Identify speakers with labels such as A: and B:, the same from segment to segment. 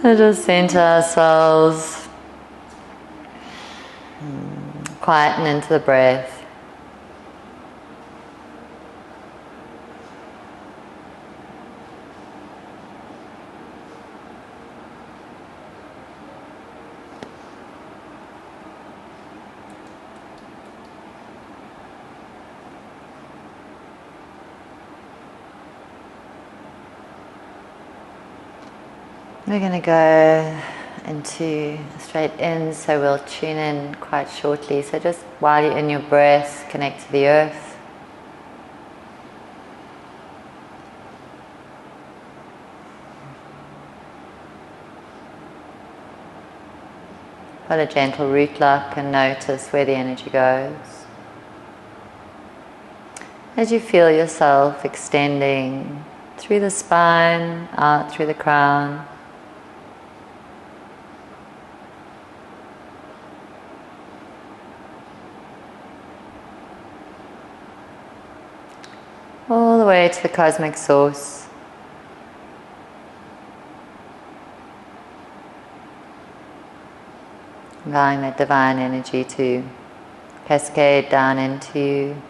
A: Just center ourselves, quieten into the breath. We're going to go into straight in, so we'll tune in quite shortly. So just while you're in your breath, connect to the earth. Put a gentle root lock and notice where the energy goes. As you feel yourself extending through the spine, out through the crown. All the way to the cosmic source. Allowing that divine energy to cascade down into you.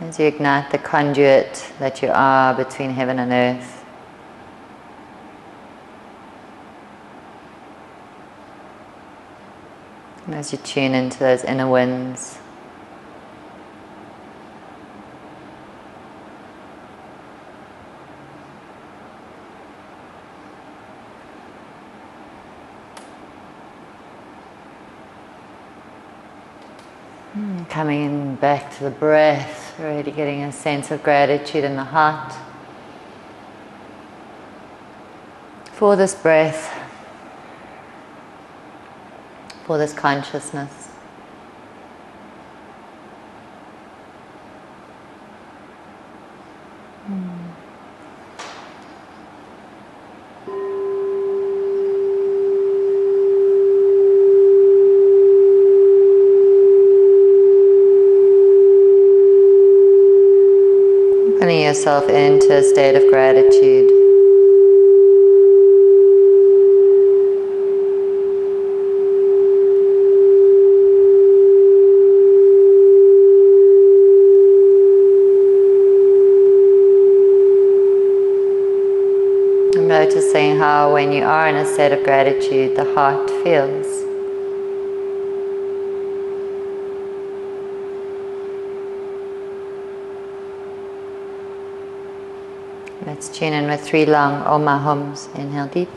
A: As you ignite the conduit that you are between heaven and earth. And as you tune into those inner winds. Coming back to the breath, really getting a sense of gratitude in the heart for this breath, for this consciousness. Putting yourself into a state of gratitude. I'm noticing how when you are in a state of gratitude, the heart feels. Let's tune in with 3 long Om Hums. Inhale deep.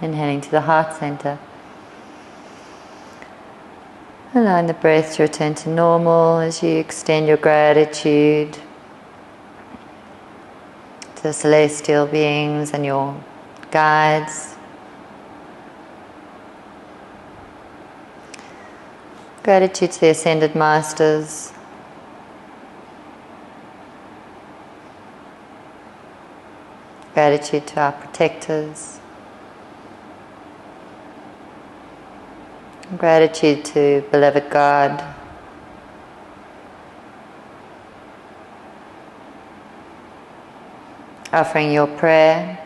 A: Inhaling to the heart center. Allowing the breath to return to normal as you extend your gratitude to the celestial beings and your guides. Gratitude to the Ascended Masters. Gratitude to our protectors. Gratitude to beloved God. Offering your prayer.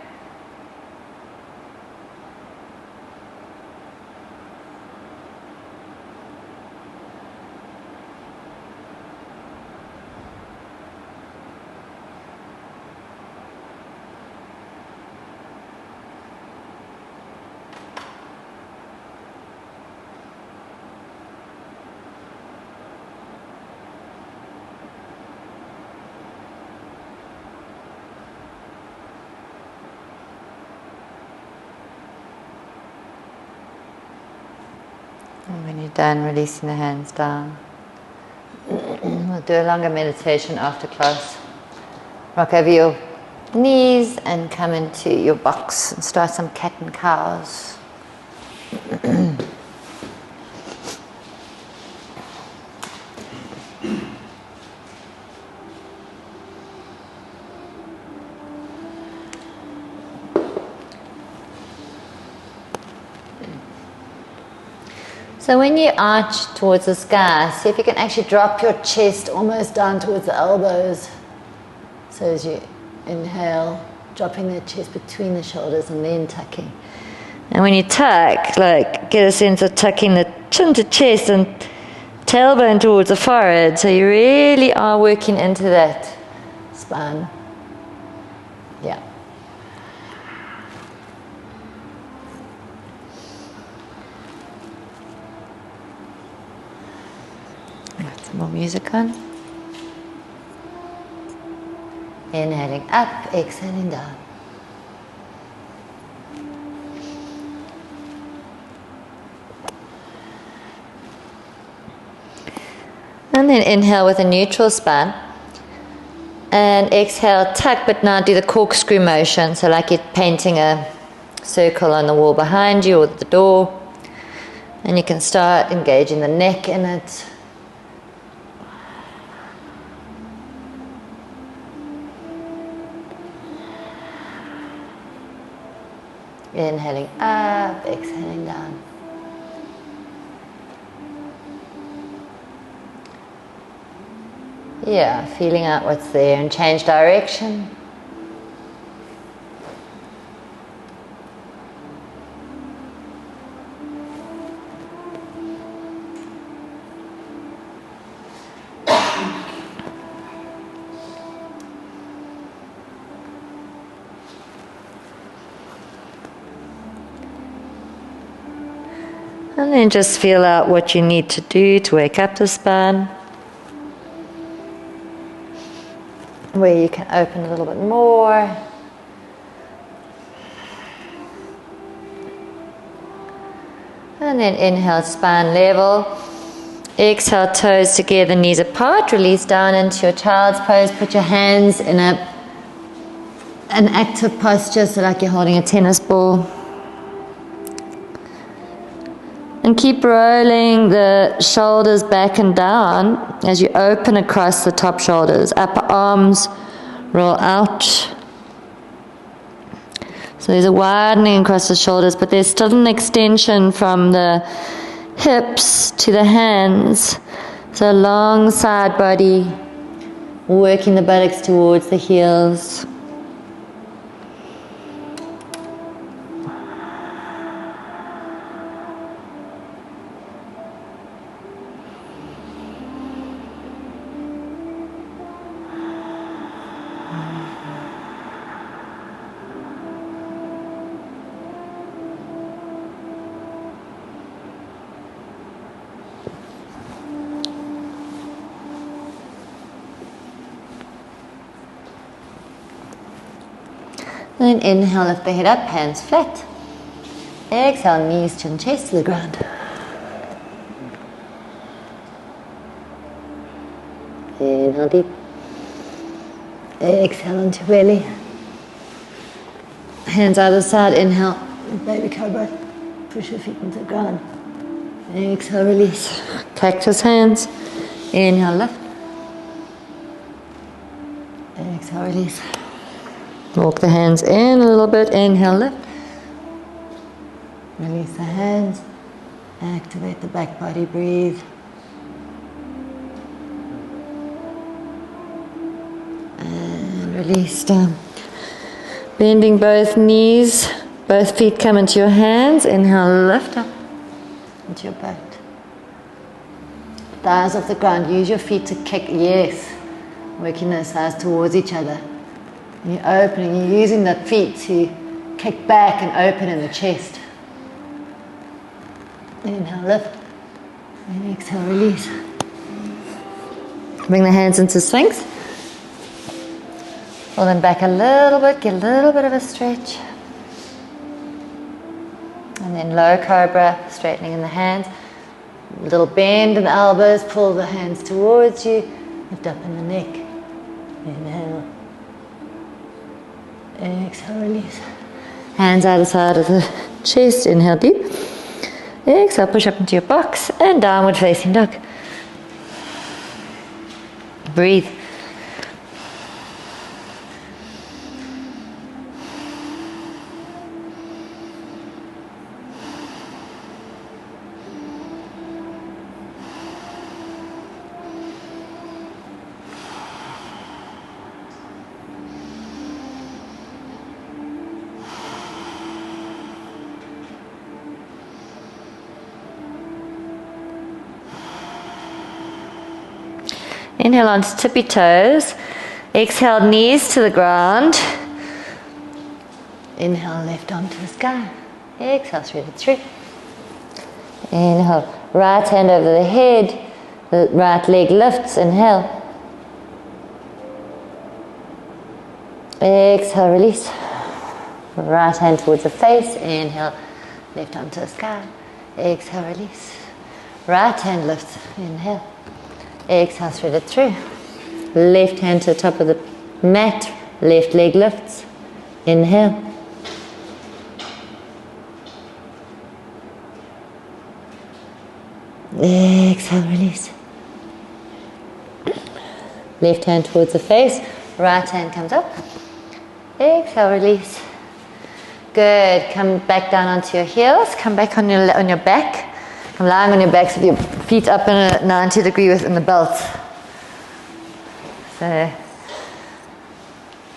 A: And when you're done, releasing the hands down. We'll do a longer meditation after class. Rock over your knees and come into your box and start some cat and cows. So when you arch towards the sky, see if you can actually drop your chest almost down towards the elbows. So as you inhale, dropping the chest between the shoulders and then tucking. And when you tuck, like get a sense of tucking the chin to chest and tailbone towards the forehead. So you really are working into that spine. Yeah. Some more music on. Inhaling up, exhaling down. And then inhale with a neutral spine. And exhale, tuck, but now do the corkscrew motion. So like you're painting a circle on the wall behind you or the door. And you can start engaging the neck in it. Inhaling up, exhaling down. Yeah, feeling out what's there and change direction. And then just feel out what you need to do to wake up the spine. Where you can open a little bit more. And then inhale, spine level. Exhale, toes together, knees apart. Release down into your child's pose. Put your hands in an active posture, so like you're holding a tennis ball. And keep rolling the shoulders back and down as you open across the top shoulders. Upper arms roll out. So there's a widening across the shoulders, but there's still an extension from the hips to the hands. So long side body, working the buttocks towards the heels. Then inhale, lift the head up, hands flat. Exhale, knees, chin, chest to the ground. Inhale deep. Exhale onto belly. Hands either side, inhale, baby cobra. Push your feet into the ground. Exhale, release. Cactus hands. Inhale, lift. Exhale, release. Walk the hands in a little bit. Inhale, lift. Release the hands. Activate the back body. Breathe. And release down. Bending both knees. Both feet come into your hands. Inhale, lift up into your butt. Thighs off the ground. Use your feet to kick. Yes. Working those thighs towards each other. And you're opening, you're using the feet to kick back and open in the chest. Inhale, lift. And exhale, release. Bring the hands into Sphinx. Pull them back a little bit, get a little bit of a stretch. And then low cobra, straightening in the hands. Little bend in the elbows, pull the hands towards you, lift up in the neck. Inhale. Exhale, release. Hands either side of the chest, inhale deep. Exhale, push up into your box and downward facing dog. Breathe. Inhale onto tippy toes. Exhale, knees to the ground. Inhale, left arm to the sky. Exhale, thread through. Inhale, right hand over the head. The right leg lifts. Inhale. Exhale, release. Right hand towards the face. Inhale, left arm to the sky. Exhale, release. Right hand lifts. Inhale. Exhale, thread it through. Left hand to the top of the mat. Left leg lifts. Inhale. Exhale, release. Left hand towards the face. Right hand comes up. Exhale, release. Good. Come back down onto your heels. Come back on your back. Come lying on your back with your feet up in a 90-degree within the belt. So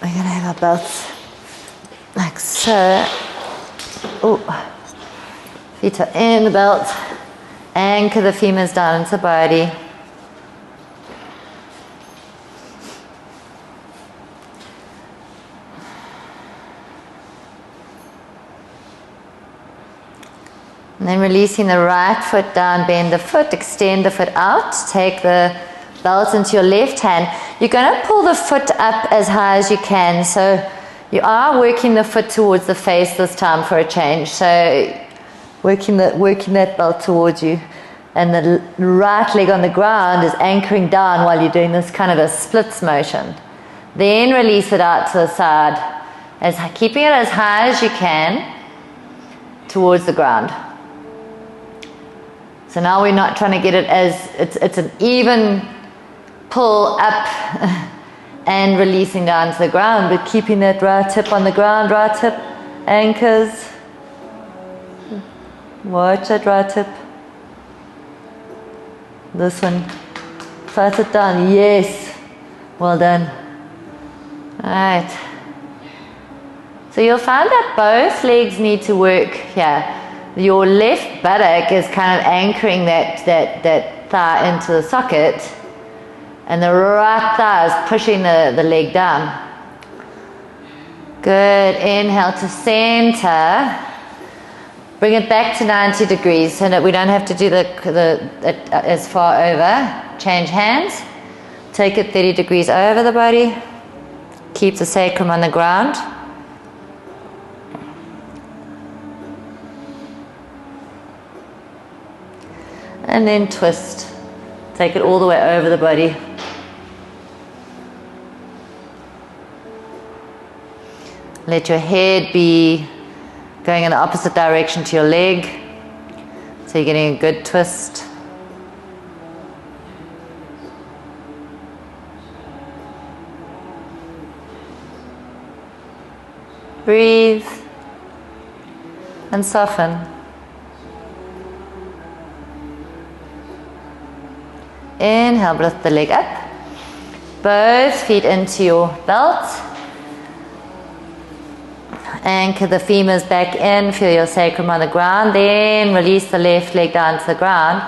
A: we're going to have our belts like so. Ooh. Feet are in the belt. Anchor the femurs down into the body. And then releasing the right foot down, bend the foot, extend the foot out, take the belt into your left hand. You're going to pull the foot up as high as you can. So you are working the foot towards the face this time for a change. So working that belt towards you. And the right leg on the ground is anchoring down while you're doing this kind of a splits motion. Then release it out to the side, keeping it as high as you can towards the ground. So now we're not trying to get it as, it's an even pull up and releasing down to the ground, but keeping that right hip on the ground, right hip anchors. Watch that right hip. This one. Flat it down. Yes. Well done. Alright. So you'll find that both legs need to work here. Your left buttock is kind of anchoring that thigh into the socket, and the right thigh is pushing the leg down. Good. Inhale to center. Bring it back to 90 degrees so that we don't have to do as far over. Change hands. Take it 30 degrees over the body. Keep the sacrum on the ground. And then twist. Take it all the way over the body. Let your head be going in the opposite direction to your leg. So you're getting a good twist. Breathe and soften. Inhale, lift the leg up. Both feet into your belt. Anchor the femurs back in, feel your sacrum on the ground. Then release the left leg down to the ground.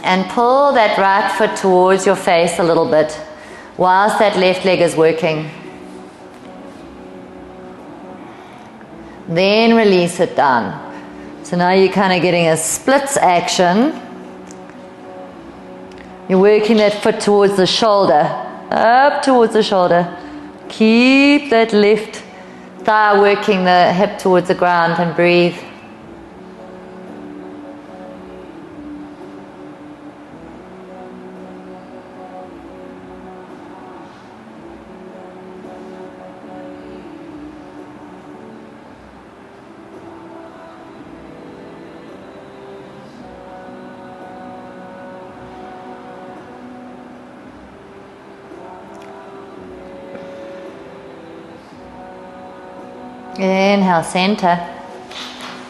A: And pull that right foot towards your face a little bit whilst that left leg is working. Then release it down. So now you're kind of getting a splits action. You're working that foot towards the shoulder, up towards the shoulder. Keep that left thigh working the hip towards the ground and breathe.
B: Inhale, center.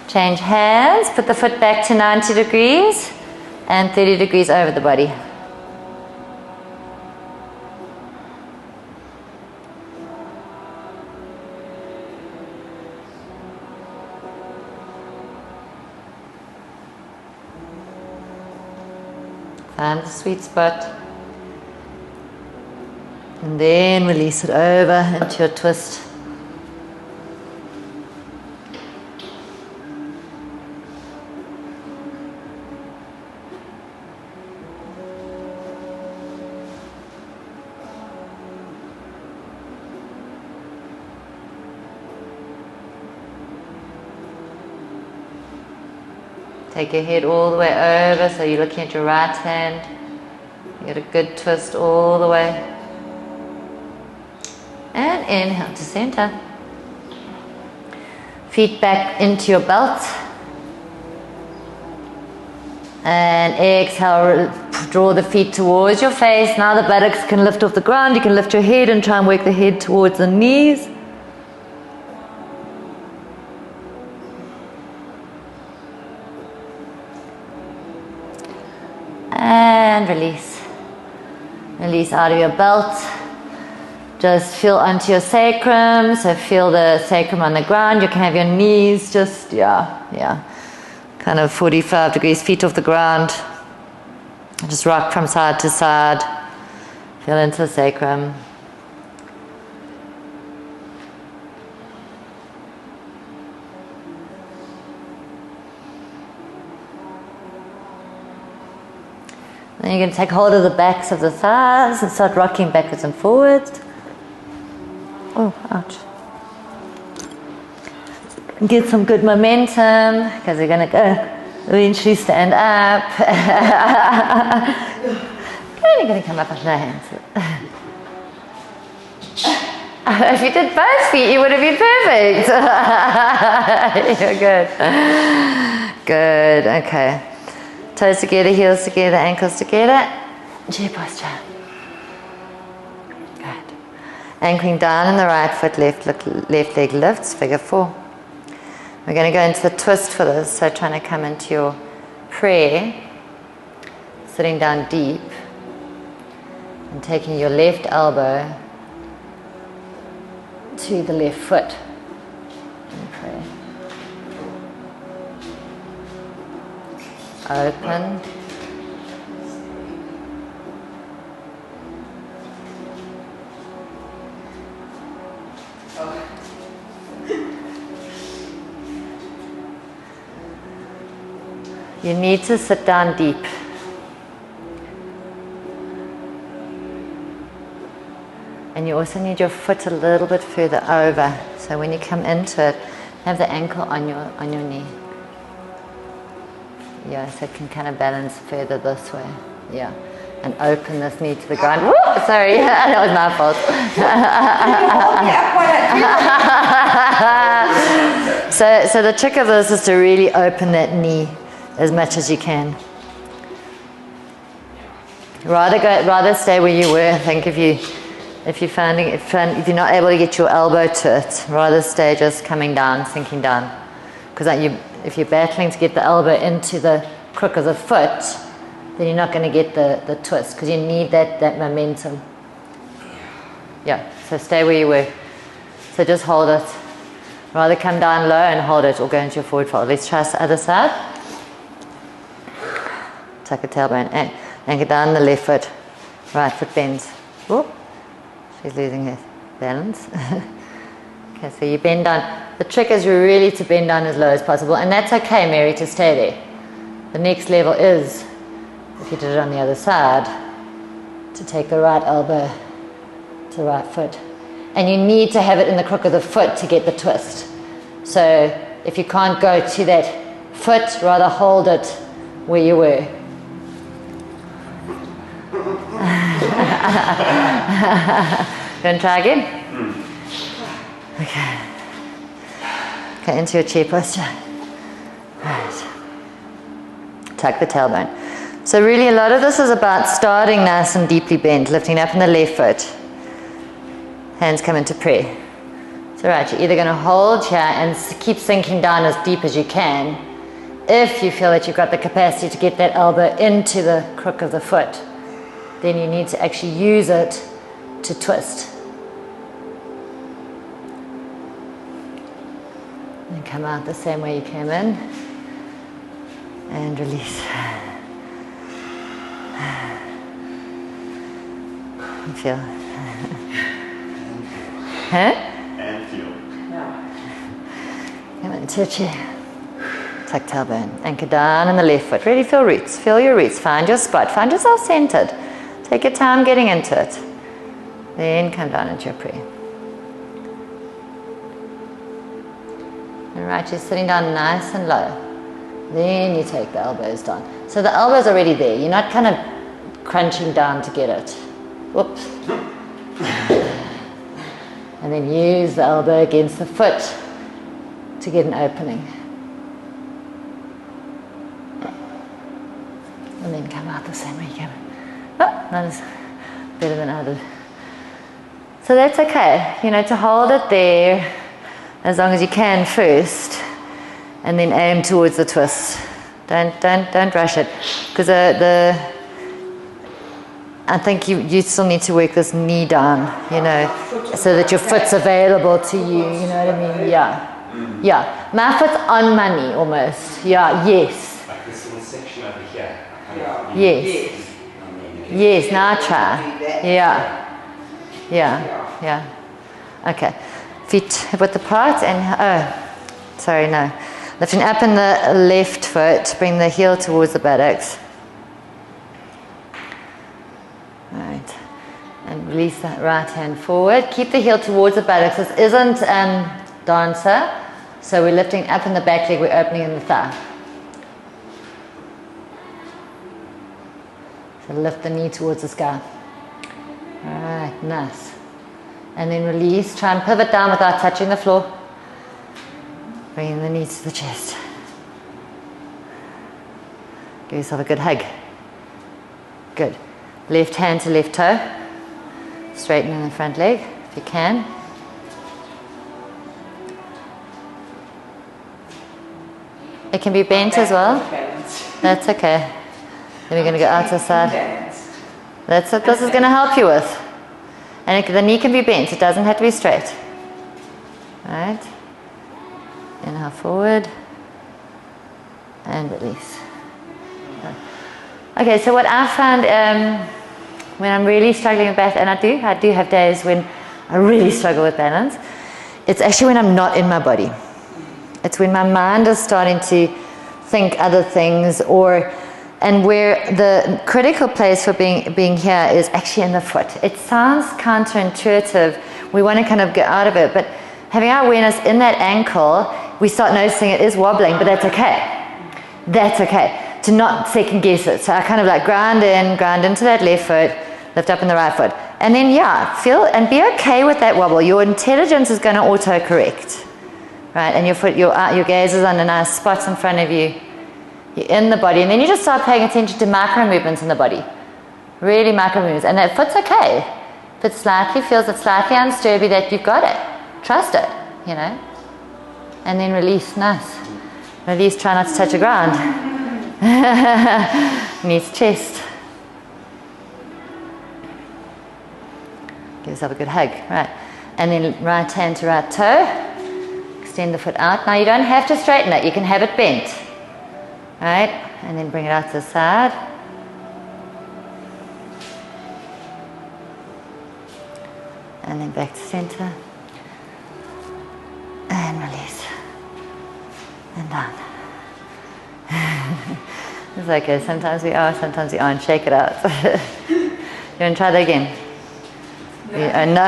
B: Change hands, put the foot back to 90 degrees and 30 degrees over the body. Find the sweet spot. And then release it over into your twist. Take your head all the way over, so you're looking at your right hand. You get a good twist all the way. And inhale to center. Feet back into your belt. And exhale, draw the feet towards your face. Now the buttocks can lift off the ground. You can lift your head and try and work the head towards the knees. And release. Release out of your belt. Just feel onto your sacrum. So feel the sacrum on the ground. You can have your knees just, kind of 45 degrees, feet off the ground. Just rock from side to side. Feel into the sacrum. Then you can take hold of the backs of the thighs and start rocking backwards and forwards. Oh, ouch. Get some good momentum because you're going to go eventually stand up. And you're going to come up with no hands. If you did both feet, you would have been perfect. You're good. Good, okay. Toes together, heels together, ankles together. Chair posture. Good. Anchoring down in the right foot, left leg lifts, figure 4. We're going to go into the twist for this, so trying to come into your prayer, sitting down deep, and taking your left elbow to the left foot and pray. Open. You need to sit down deep. And you also need your foot a little bit further over. So when you come into it, have the ankle on your knee. Yeah, so it can kind of balance further this way. Yeah. And open this knee to the ground. Woo! Sorry, that was my fault. So the trick of this is to really open that knee as much as you can. Rather stay where you were. I think if you're not able to get your elbow to it, rather stay just coming down, sinking down. Because if you're battling to get the elbow into the crook of the foot, then you're not going to get the twist because you need that momentum. Yeah, so stay where you were. So just hold it. Rather come down low and hold it or go into your forward fold. Let's try the other side. Tuck the tailbone and anchor down the left foot. Right foot bends. Whoop. She's losing her balance. Okay, so you bend down. The trick is really to bend down as low as possible, and that's okay, Mary, to stay there. The next level is, if you did it on the other side, to take the right elbow to the right foot. And you need to have it in the crook of the foot to get the twist. So if you can't go to that foot, rather hold it where you were. You want to try again? Okay. Okay, into your chair posture. Right. Tuck the tailbone. So really a lot of this is about starting nice and deeply bent, lifting up in the left foot. Hands come into prayer. So right, you're either going to hold here and keep sinking down as deep as you can. If you feel that you've got the capacity to get that elbow into the crook of the foot, then you need to actually use it to twist. And come out the same way you came in. And release. And feel. Huh?
C: And feel.
B: Come into a chair. Tuck tailbone. Anchor down on the left foot. Really feel roots. Feel your roots. Find your spot. Find yourself centered. Take your time getting into it. Then come down into your prayer. And right, you're sitting down nice and low. Then you take the elbows down. So the elbow's already there. You're not kind of crunching down to get it. Whoops. And then use the elbow against the foot to get an opening. And then come out the same way you came in. Oh, that is better than I did. So that's okay, you know, to hold it there as long as you can first, and then aim towards the twist. Don't rush it, because I think you still need to work this knee down, you know, so that your foot's available to you. You know what I mean? Yeah. My foot's on my knee almost. Yeah. Yes.
C: Like this little section over here.
B: Yes. Now try. Yeah. Okay. Feet hip width apart and lifting up in the left foot, bring the heel towards the buttocks. Right. And release that right hand forward. Keep the heel towards the buttocks. This isn't dancer, so we're lifting up in the back leg, we're opening in the thigh. So lift the knee towards the sky. Alright, nice. And then release, try and pivot down without touching the floor. Bringing the knees to the chest. Give yourself a good hug. Good. Left hand to left toe. Straightening the front leg if you can. It can be bent as well. That's okay. Then we're going to go out to the side. That's what this is going to help you with. And the knee can be bent. It doesn't have to be straight. Right. Inhale forward. And release. Okay, so what I found when I'm really struggling with balance, and I do have days when I really struggle with balance, it's actually when I'm not in my body. It's when my mind is starting to think other things, and where the critical place for being here is actually in the foot. It sounds counterintuitive. We want to kind of get out of it, but having our awareness in that ankle, we start noticing it is wobbling, but that's okay. That's okay. To not second guess it. So I kind of like ground into that left foot, lift up in the right foot. And then feel and be okay with that wobble. Your intelligence is going to auto-correct. Right? And your foot, your gaze is on a nice spot in front of you. You're in the body. And then you just start paying attention to micro movements in the body. Really micro movements. And that foot's okay. If it feels it's slightly unsturdy, that you've got it. Trust it, you know. And then release. Nice. Release, try not to touch the ground. Knees, chest. Give yourself a good hug. Right. And then right hand to right toe. Extend the foot out. Now you don't have to straighten it. You can have it bent. Right. And then bring it out to the side. And then back to center. And release. And down. It's okay, sometimes we are, sometimes we aren't. Shake it out. You want to try that again? No.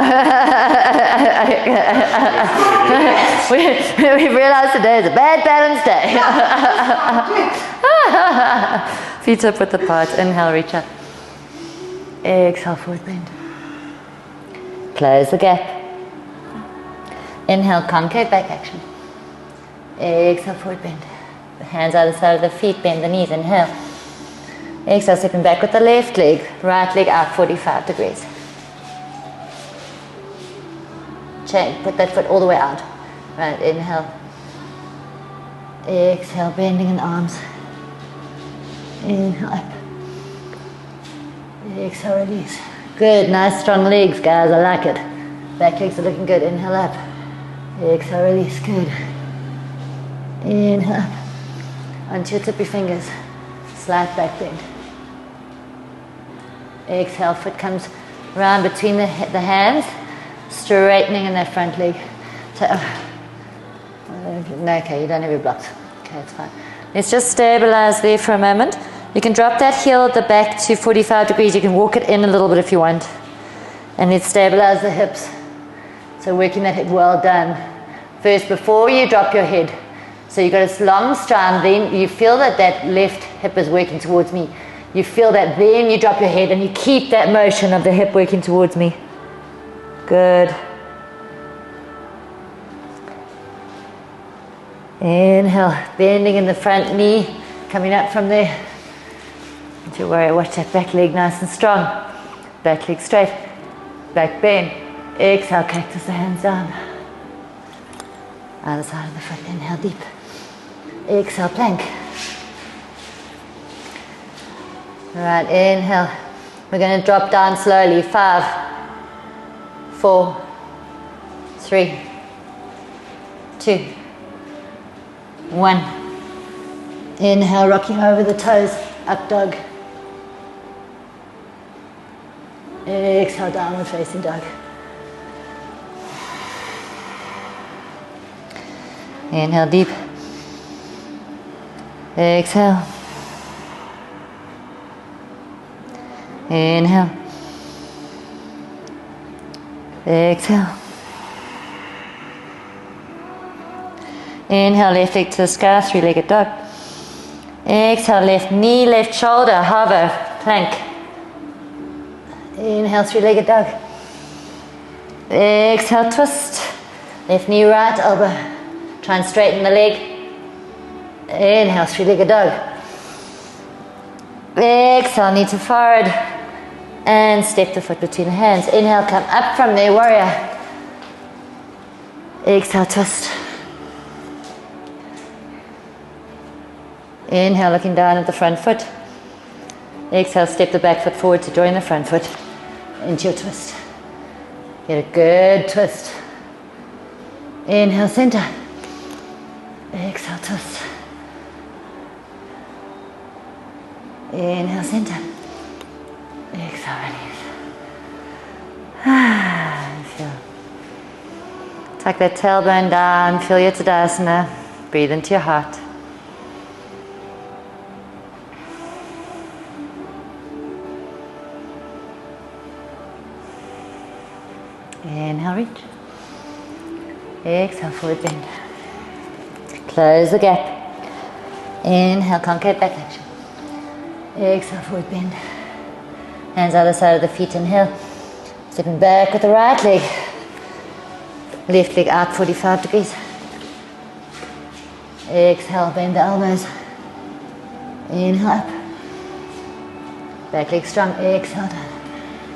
B: we realized today is a bad balance day. Feet up with the part. Inhale, reach up. Exhale, forward bend. Close the gap. Inhale, concave back action. Exhale, forward bend. The hands either side of the feet, bend the knees, inhale. Exhale, stepping back with the left leg, right leg out 45 degrees.
A: put that foot all the way out. Right, inhale. Exhale, bending in the arms. Inhale up. Exhale, release. Good, nice strong legs, guys, I like it. Back legs are looking good. Inhale up. Exhale, release. Good. Inhale up. Onto your tippy fingers. Slight back bend. Exhale, foot comes round between the hands, straightening in that front leg. So, no, okay, you don't have your blocks. Okay, it's fine.
B: Let's just stabilize there for a moment. You can drop that heel at the back to 45 degrees. You can walk it in a little bit if you want.
A: And let's stabilize the hips. So working that hip, well done. First, before you drop your head. So you've got a long strand, then you feel that that left hip is working towards me. You feel that, then you drop your head and you keep that motion of the hip working towards me. Good. Inhale, bending in the front knee, coming up from there. Don't you worry, watch that back leg nice and strong. Back leg straight, back bend. Exhale, cactus the hands down. Other side of the foot, inhale deep. Exhale, plank. Right, inhale. We're going to drop down slowly. 5, 4, 3, 2, 1. Inhale, rocking over the toes, up dog. Exhale, downward facing dog.
B: Inhale deep. Exhale. Inhale. Exhale. Inhale, left leg to the sky, three-legged dog. Exhale, left knee, left shoulder, hover, plank.
A: Inhale, three-legged dog.
B: Exhale, twist.
A: Left knee, right elbow. Try and straighten the leg. Inhale, three-legged dog.
B: Exhale, knee to forward. And step the foot between the hands. Inhale, come up from there, warrior. Exhale, twist. Inhale, looking down at the front foot. Exhale, step the back foot forward to join the front foot.
A: Into your twist. Get a good twist. Inhale, center. Exhale, twist. Inhale, center. Exhale, release.
B: Feel. Tuck that tailbone down, feel your Tadasana. Breathe into your heart. Inhale, reach. Exhale, forward bend. Close the gap. Inhale, concave back flexion.
A: Exhale, forward bend.
B: Hands either side of the feet, inhale. Stepping back with the right leg. Left leg out 45 degrees.
A: Exhale, bend the elbows. Inhale up. Back leg strong. Exhale down.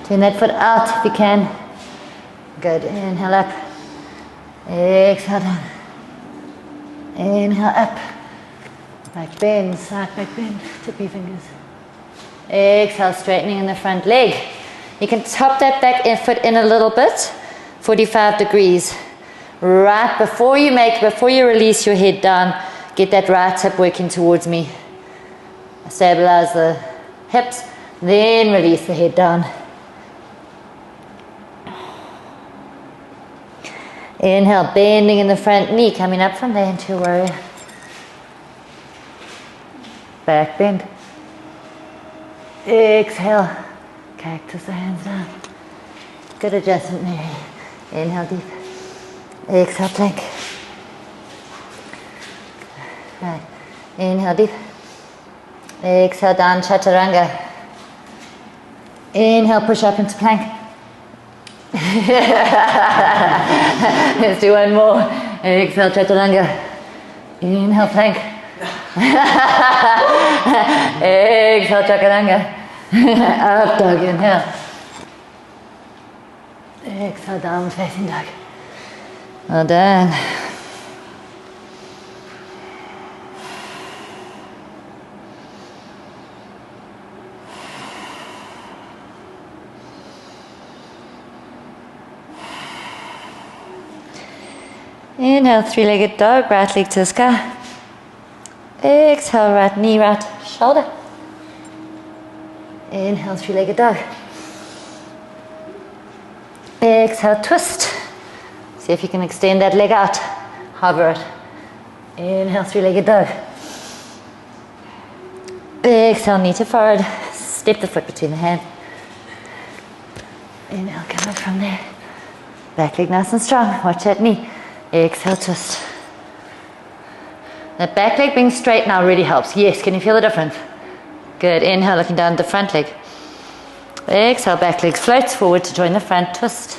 B: Turn that foot out if you can.
A: Good. Inhale up. Exhale down. Inhale up. Back bend, side back bend. Tippy fingers.
B: Exhale, straightening in the front leg. You can top that back foot in a little bit, 45 degrees. Right before you release your head down, get that right hip working towards me. Stabilize the hips, then release the head down. Inhale, bending in the front knee, coming up from there into warrior. Back bend.
A: Exhale. Cactus the hands down. Good adjustment, Mary. Inhale deep. Exhale, plank. Right. Inhale deep. Exhale down, chaturanga. Inhale, push up into plank. Let's do one more. Exhale, chaturanga. Inhale, plank. Exhale, chaturanga. Up dog, inhale. Exhale, downward facing dog.
B: Well done. Inhale, three-legged dog, right leg to the sky. Exhale, right knee, right shoulder. Inhale, three-legged dog. Exhale, twist. See if you can extend that leg out. Hover it. Inhale, three-legged dog. Exhale, knee to forward. Step the foot between the hands. Inhale, come up from there. Back leg nice and strong. Watch that knee. Exhale, twist. That back leg being straight now really helps. Yes, can you feel the difference? Good. Inhale, looking down the front leg. Exhale, back leg floats forward to join the front twist.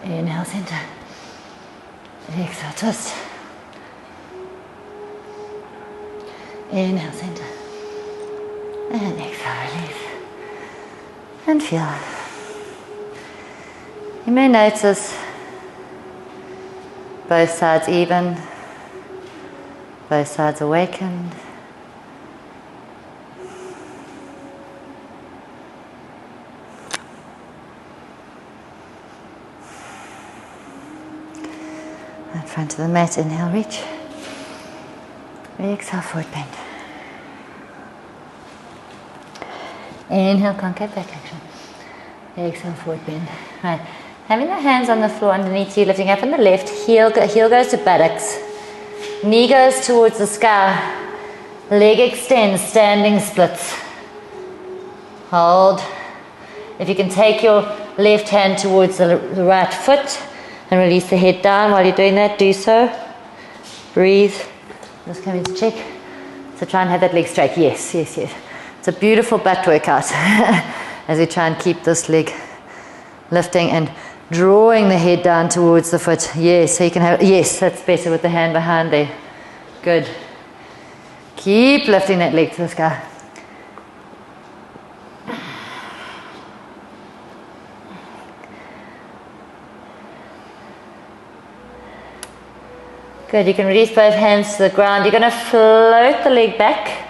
B: Inhale, center. Exhale, twist. Inhale, center. And exhale, release. And feel. You may notice both sides even, both sides awakened. In front of the mat, inhale, reach. Exhale, forward bend. Inhale, concave back action. Exhale, forward bend. Right. Having the hands on the floor underneath you, lifting up on the left, heel goes to buttocks. Knee goes towards the sky. Leg extends, standing splits. Hold. If you can take your left hand towards the right foot and release the head down while you're doing that, do so. Breathe. Just coming to check. So try and have that leg straight. Yes, yes, yes. It's a beautiful butt workout as we try and keep this leg lifting and drawing the head down towards the foot. Yes, so you can have, yes, that's better with the hand behind there. Good. Keep lifting that leg to the sky. Good, you can release both hands to the ground. You're going to float the leg back.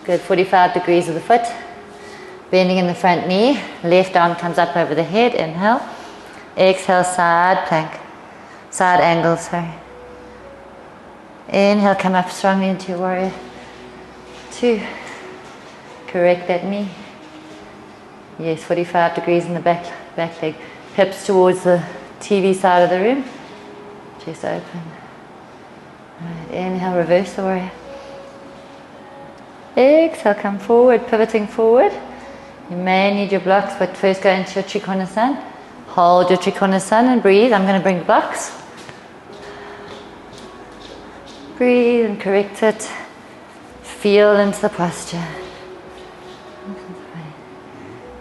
B: Good, 45 degrees of the foot. Bending in the front knee, left arm comes up over the head, inhale. Exhale, side plank, side angle, sorry. Inhale, come up strongly into your warrior. 2. Correct that knee. Yes, 45 degrees in the back leg. Hips towards the TV side of the room. Chest open. Right, inhale, reverse the warrior. Exhale, come forward, pivoting forward. You may need your blocks, but first go into your Trikonasana. Hold your Trikonasana and breathe. I'm going to bring blocks. Breathe and correct it. Feel into the posture.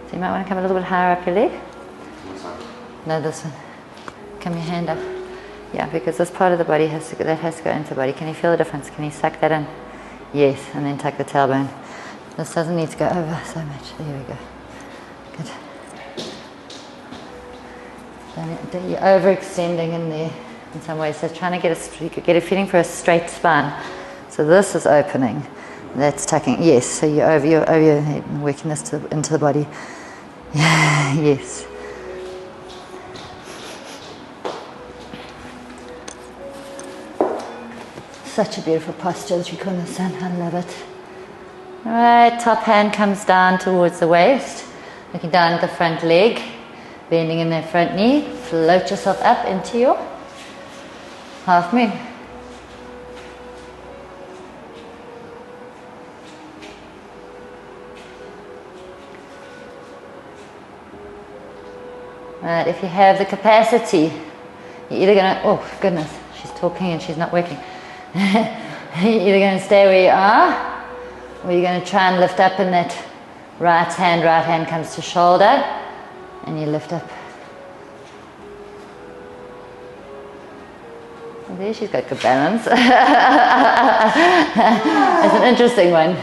B: So you might want to come a little bit higher up your leg. No, this one. Come your hand up. Yeah, because this part of the body has to go into the body. Can you feel the difference? Can you suck that in? Yes, and then tuck the tailbone. This doesn't need to go over so much. There we go. Good. You're overextending in there in some ways. So trying to get a feeling for a straight spine. So this is opening. That's tucking. Yes. So you're over your head and working this into the body. Yeah. Yes. Such a beautiful posture, Trikonasana. I love it. Alright, top hand comes down towards the waist, looking down at the front leg, bending in that front knee, float yourself up into your half moon. Right, if you have the capacity, you're either going to, oh goodness, she's talking and she's not working. You're either going to stay where you are, or you're going to try and lift up in that right hand comes to shoulder, and you lift up. Well, there she's got good balance. It's an interesting one.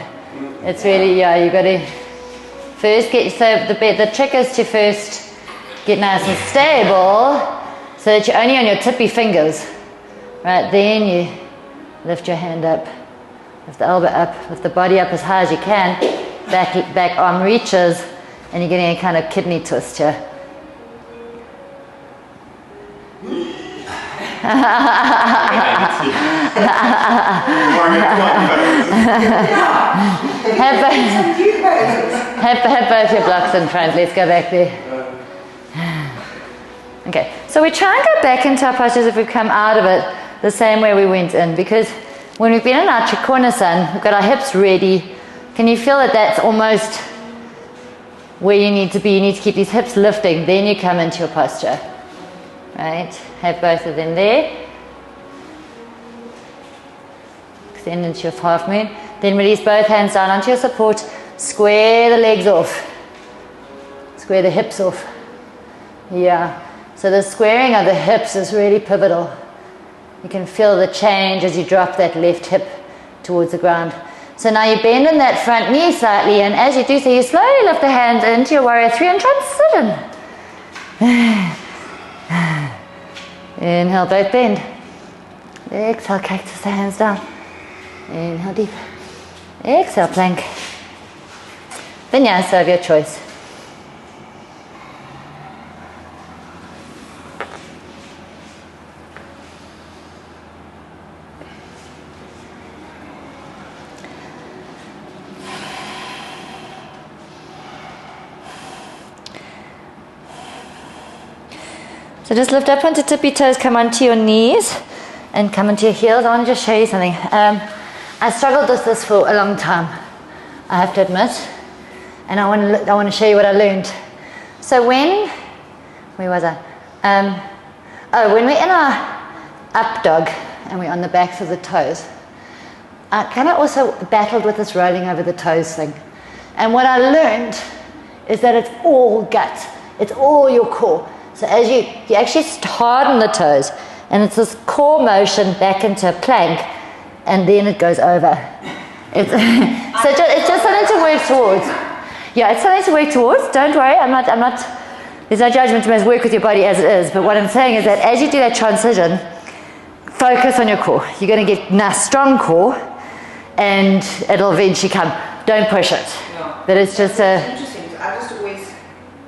B: It's really, yeah, you've got to First the trick is to first get nice and stable so that you're only on your tippy fingers. Right, then you lift your hand up, lift the elbow up, lift the body up as high as you can, back arm reaches, and you're getting a kind of kidney twist here. have both your blocks in front. Let's go back there. Okay, so we try and go back into our postures if we come out of it the same way we went in, because when we've been in our Trikonasana, we've got our hips ready. Can you feel that that's almost where you need to be? You need to keep these hips lifting, then you come into your posture. Right, have both of them there. Extend into your half moon. Then release both hands down onto your support. Square the legs off. Square the hips off. Yeah. So the squaring of the hips is really pivotal. You can feel the change as you drop that left hip towards the ground. So now you bend in that front knee slightly, and as you do so, you slowly lift the hands into your warrior 3 and transition. Inhale, both bend. Exhale, cactus the hands down. Inhale deep. Exhale, plank. Vinyasa of your choice. So just lift up onto tippy toes, come onto your knees, and come onto your heels. I want to just show you something. I struggled with this for a long time, I have to admit, and I want to show you what I learned. So where was I? When we're in our up dog and we're on the backs of the toes, I kind of also battled with this rolling over the toes thing. And what I learned is that it's all gut, it's all your core. So as you actually harden the toes, and it's this core motion back into a plank, and then it goes over. It's just something to work towards. Yeah, it's something to work towards. Don't worry, I'm not. There's no judgment. You must work with your body as it is. But what I'm saying is that as you do that transition, focus on your core. You're going to get a nice strong core, and it'll eventually come. Don't push it.
D: No.
B: But it's just a.
D: It's interesting. I just always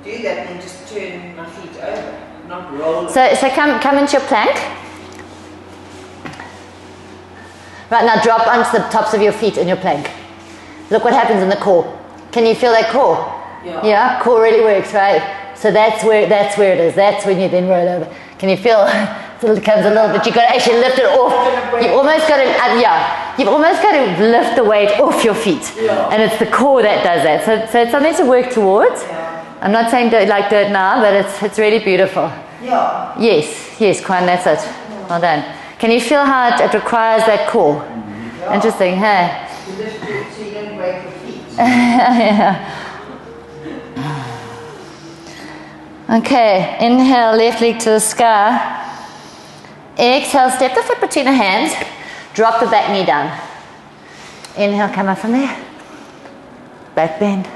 D: do that and then just turn my feet over, not roll.
B: So come into your plank. Right, now drop onto the tops of your feet in your plank. Look what happens in the core. Can you feel that core?
D: Yeah.
B: Yeah, core really works, right? So that's where it is. That's when you then roll over. Can you feel it comes a little bit? You've got to actually lift it off. You've almost got to, you've almost got to lift the weight off your feet.
D: Yeah.
B: And it's the core that does that. So it's something to work towards.
D: Yeah.
B: I'm not saying do it now, but it's really beautiful.
D: Yeah.
B: Yes, Kwan, that's it. Well done. Can you feel how it requires that core?
D: Yeah.
B: Interesting, huh?
D: You lift it so you don't break your feet.
B: Yeah. Okay, inhale, left leg to the sky. Exhale, step the foot between the hands. Drop the back knee down. Inhale, come up from there. Back bend.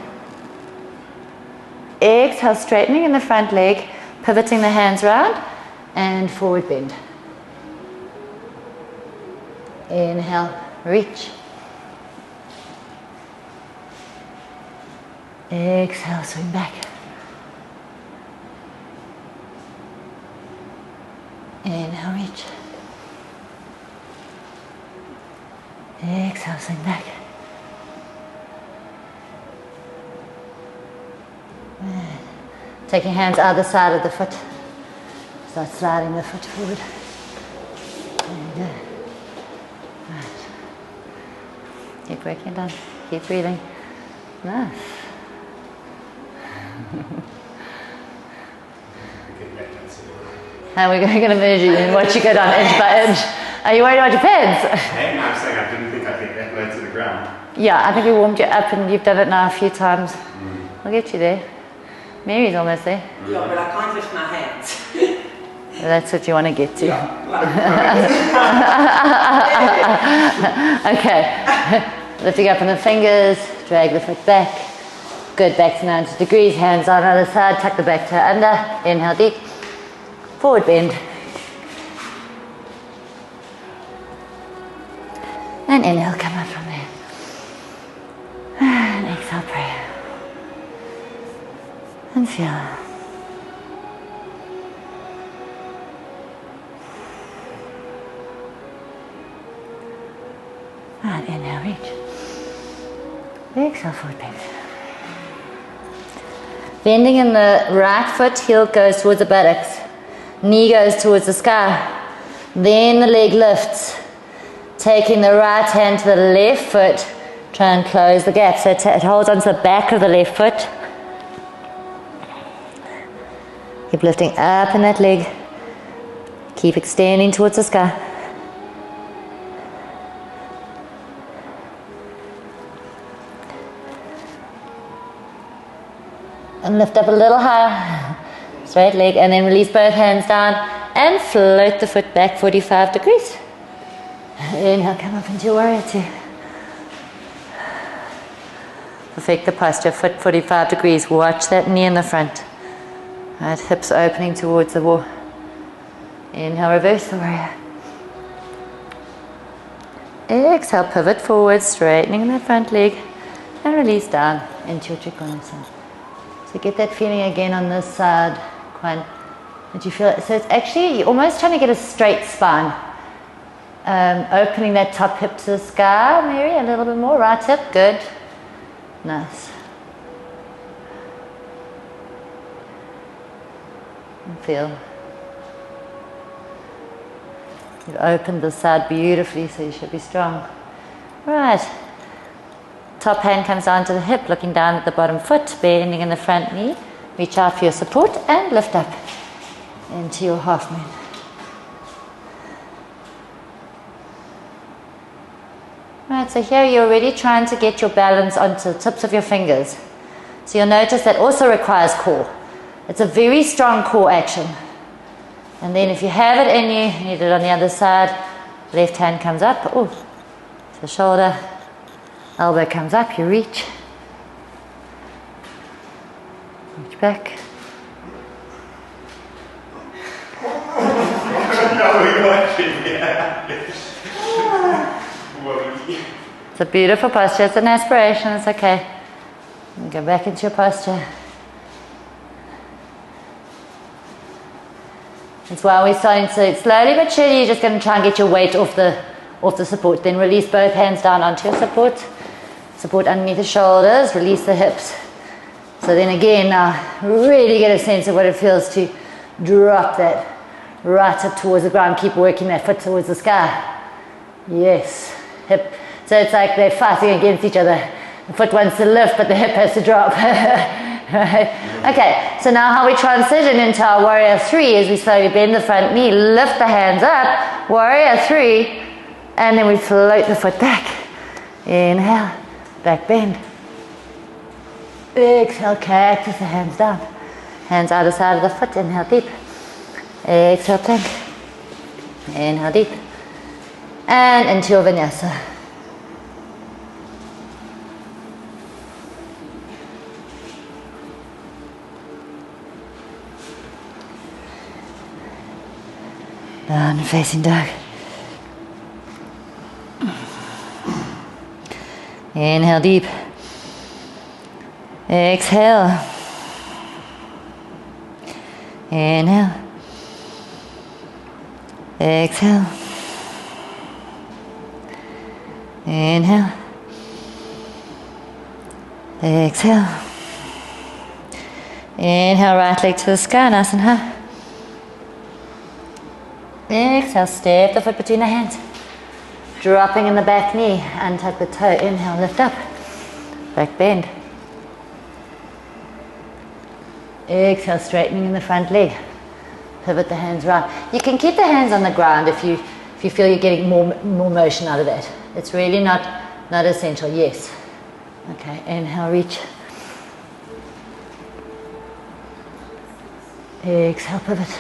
B: Exhale, straightening in the front leg, pivoting the hands round, and forward bend. Inhale, reach. Exhale, swing back. Inhale, reach. Exhale, swing back. Take your hands either side of the foot. Start sliding the foot forward. There you go. Right. Keep working down. Keep breathing. Nice. And we're going to measure you and watch you go down inch by inch. Are you worried about your pads?
C: Hey, no, I'm saying I didn't think I'd get that low to the ground.
B: Yeah, I think we warmed you up and you've done it now a few times. We'll get you there. Mary's almost there.
D: Yeah, but I can't lift my hands.
B: That's what you want to get to.
D: Yeah,
B: Okay. Lifting up on the fingers, drag the foot back. Good, back to 90 degrees, hands on other side, tuck the back toe under, inhale deep, forward bend. And inhale, come up from there. And exhale, pray. And feel. And inhale, reach. Exhale, forward bend. Bending in the right foot, heel goes towards the buttocks. Knee goes towards the sky. Then the leg lifts. Taking the right hand to the left foot, try and close the gap. So it holds onto the back of the left foot. Keep lifting up in that leg. Keep extending towards the sky. And lift up a little higher. Straight leg, and then release both hands down and float the foot back 45 degrees. Inhale, come up into your warrior two. Perfect the posture, foot 45 degrees. Watch that knee in the front. Right, hips opening towards the wall. Inhale, reverse the warrior. Exhale, pivot forward, straightening in the front leg. And release down into your Trikonasana. So get that feeling again on this side, Kwan. Did you feel it? So it's actually, you're almost trying to get a straight spine. Opening that top hip to the sky, Mary, a little bit more. Right hip, good. Nice. And feel. You've opened the side beautifully, so you should be strong. Right. Top hand comes down to the hip, looking down at the bottom foot, bending in the front knee. Reach out for your support and lift up into your half moon. Right, so here you're already trying to get your balance onto the tips of your fingers. So you'll notice that also requires core. It's a very strong core action. And then if you have it in you, you do it on the other side. Left hand comes up, oh, to the shoulder. Elbow comes up, you reach. Reach back. It's a beautiful posture, it's an aspiration, it's okay. Go back into your posture. That's why we're starting to slowly but surely, you're just going to try and get your weight off the support. Then release both hands down onto your support. Support underneath the shoulders, release the hips. So then again, now really get a sense of what it feels to drop that right up towards the ground. Keep working that foot towards the sky. Yes, hip. So it's like they're fighting against each other. The foot wants to lift, but the hip has to drop. Right. Okay, so now how we transition into our warrior three is we slowly bend the front knee, lift the hands up, warrior three, and then we float the foot back. Inhale, back bend. Exhale, cactus the hands down. Hands either side of the foot, inhale deep. Exhale, plank. Inhale deep. And into your vinyasa. Down facing dog. Inhale deep. Exhale. Inhale. Exhale. Inhale. Exhale. Inhale, right leg to the sky, nice and high. Exhale, step the foot between the hands. Dropping in the back knee, untuck the toe. Inhale, lift up. Back bend. Exhale, straightening in the front leg. Pivot the hands round. You can keep the hands on the ground if you feel you're getting more motion out of that. It's really not essential. Yes. Okay, inhale, reach. Exhale, pivot.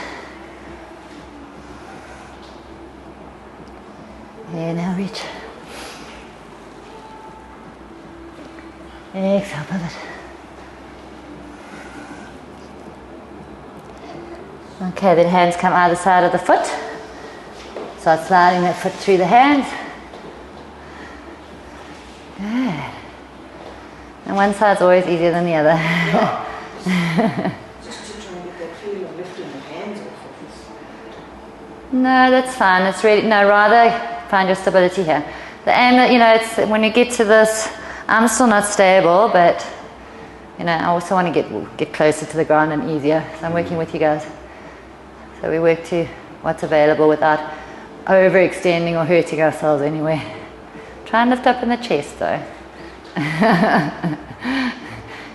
B: Inhale, reach. Exhale, pivot. Okay, then hands come either side of the foot. Start sliding that foot through the hands. Good. And one side's always easier than the other.
D: Just to try and get that feel of lifting the hands off of this.
B: No, that's fine. It's really, no, rather find your stability here. The aim, you know, it's when you get to this, I'm still not stable, but you know, I also want to get closer to the ground and easier. So I'm working with you guys. So we work to what's available without overextending or hurting ourselves anyway. Try and lift up in the chest though.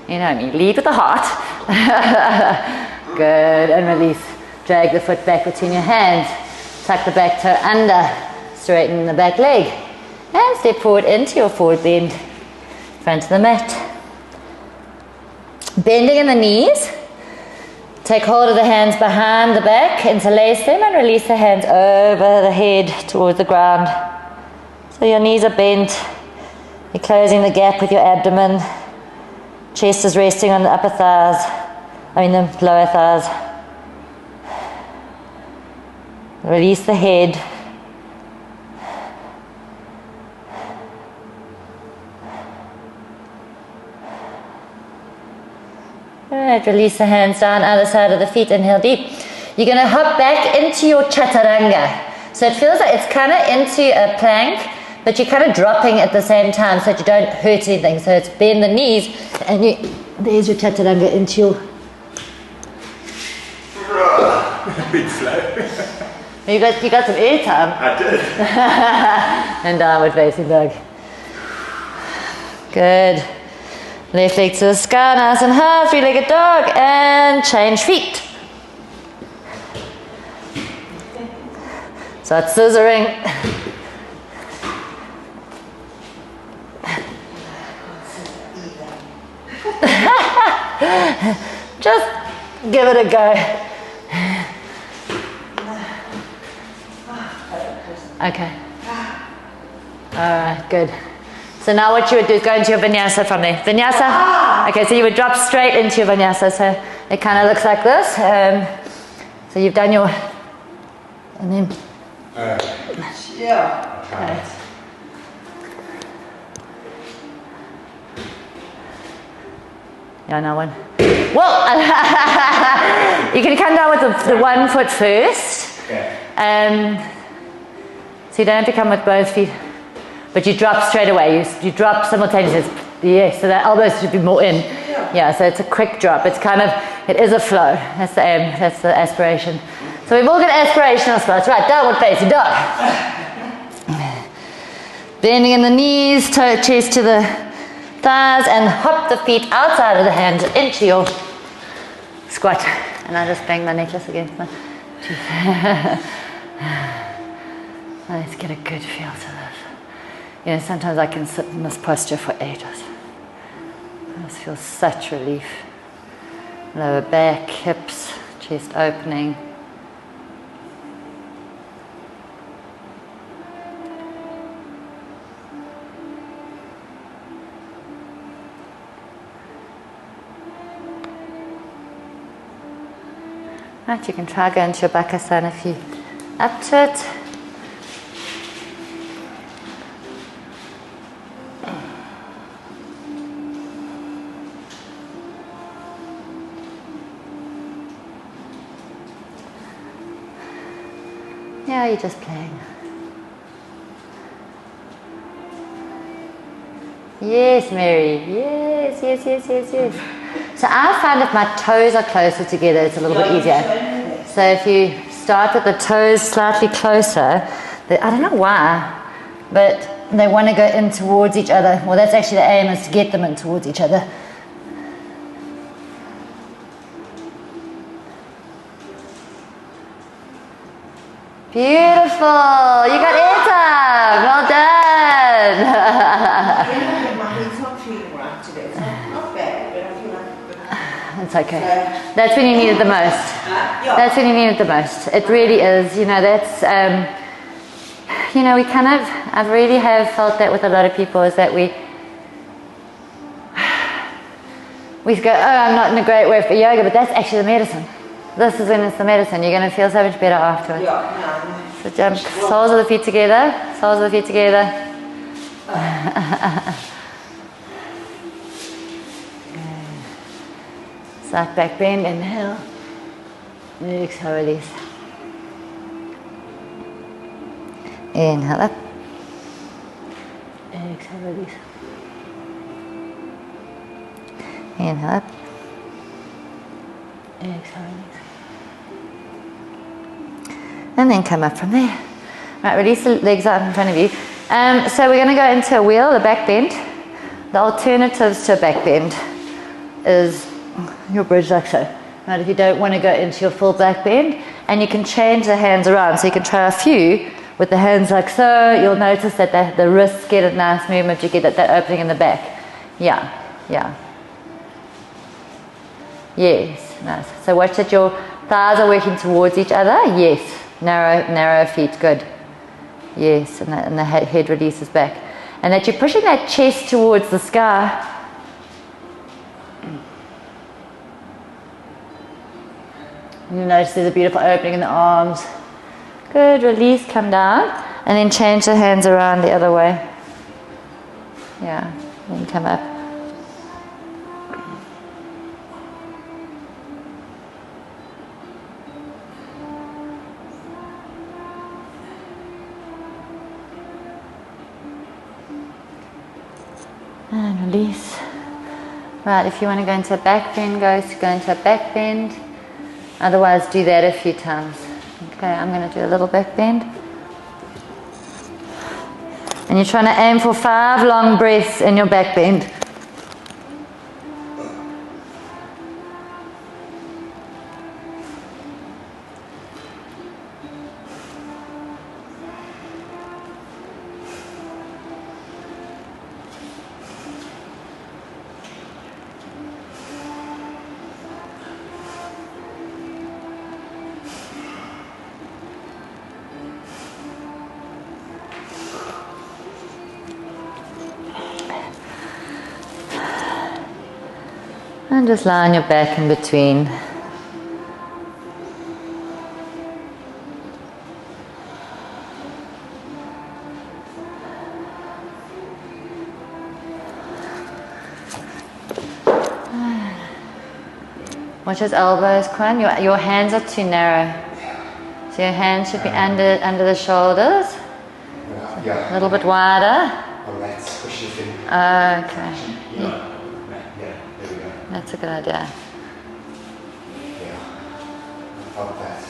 B: You know me, lead with the heart. Good, and release. Drag the foot back between your hands. Tuck the back toe under. Straighten the back leg. And step forward into your forward bend. Front of the mat. Bending in the knees. Take hold of the hands behind the back, interlace them and release the hands over the head towards the ground. So your knees are bent. You're closing the gap with your abdomen. Chest is resting on the upper thighs, the lower thighs. Release the head. Alright, release the hands down either side of the feet, inhale deep. You're going to hop back into your chaturanga. So it feels like it's kind of into a plank, but you're kind of dropping at the same time so that you don't hurt anything. So it's bend the knees, and there's your chaturanga into your...
C: A bit slow.
B: You got some air time.
C: I did.
B: And downward facing dog. Good. Left leg to the sky, nice and high, three-legged dog, and change feet. Start scissoring. Just give it a go. Okay. Alright, good. So now what you would do is go into your vinyasa from there. Vinyasa. Okay, so you would drop straight into your vinyasa. So it kind of looks like this. So you've done your... And then...
D: Yeah.
B: Okay. Yeah, no one. Well, you can come down with the 1 foot first.
C: Okay.
B: So you don't have to come with both feet, but you drop straight away. You drop simultaneously. Yes, so the elbows should be more in. Yeah, so it's a quick drop. It's kind of, it is a flow. That's the aim, that's the aspiration. So we've all got aspirational spots. Right, downward facing dog. Bending in the knees, toe, chest to the thighs, and hop the feet outside of the hands into your squat. And I just bang my necklace against my teeth. Let's get a good feel to this. You know, sometimes I can sit in this posture for ages. This feels such relief. Lower back, hips, chest opening. Right, you can try going to your Bakasana if you up to it. Yeah, you're just playing. Yes, Mary. Yes, yes, yes, yes, yes. So I find if my toes are closer together, it's a little bit easier. So if you start with the toes slightly closer, I don't know why, but they want to go in towards each other. Well, that's actually the aim, is to get them in towards each other. Beautiful! You got airtime! Well done!
D: My head's not feeling right today. It's not bad, but I feel like...
B: It's okay. That's when you need it the most.
D: Yeah.
B: That's when you need it the most. It really is. You know, that's... you know, we kind of... I really have felt that with a lot of people, is that we go, oh, I'm not in a great way for yoga, but that's actually the medicine. This is when it's the medicine. You're going to feel so much better afterwards.
D: Yeah, no.
B: So jump, soles of the feet together, soles of the feet together. Side back bend, inhale. Exhale, release. Inhale up. Exhale, release. Inhale up. Exhale, release. And then come up from there. Right, release the legs out in front of you. So we're going to go into a wheel, a back bend. The alternatives to a back bend is your bridge like so. Right, if you don't want to go into your full back bend, and you can change the hands around, so you can try a few with the hands like so. You'll notice that the wrists get a nice movement, you get that opening in the back. Yeah, yeah. Yes, nice. So watch that your thighs are working towards each other. Yes, narrow feet, good. Yes, and the head releases back. And that you're pushing that chest towards the sky. You notice there's a beautiful opening in the arms. Good, release, come down. And then change the hands around the other way. Yeah, then come up. And release. Right, if you want to go into a back bend, go into a back bend. Otherwise, do that a few times. Okay, I'm going to do a little back bend. And you're trying to aim for 5 long breaths in your back bend. And just lie on your back in between. Watch those elbows, Quan. Your hands are too narrow. So your hands should be under the shoulders.
C: Yeah.
B: A little bit wider.
C: Oh, that's pushing thing.
B: Okay.
C: Yeah, there we go.
B: That's a good idea.
C: Yeah. About that.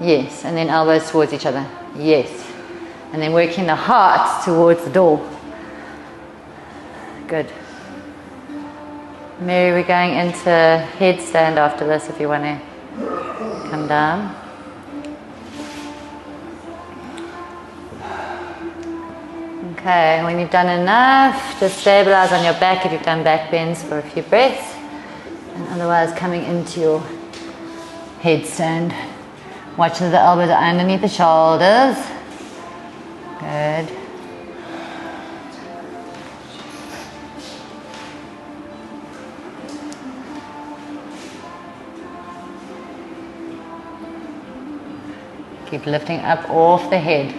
B: Yes, and then elbows towards each other. Yes. And then working the heart towards the door. Good. Mary, we're going into headstand after this if you want to come down. Okay, when you've done enough, just stabilize on your back if you've done back bends for a few breaths. And otherwise coming into your headstand. Watch that the elbows are underneath the shoulders. Good. Keep lifting up off the head.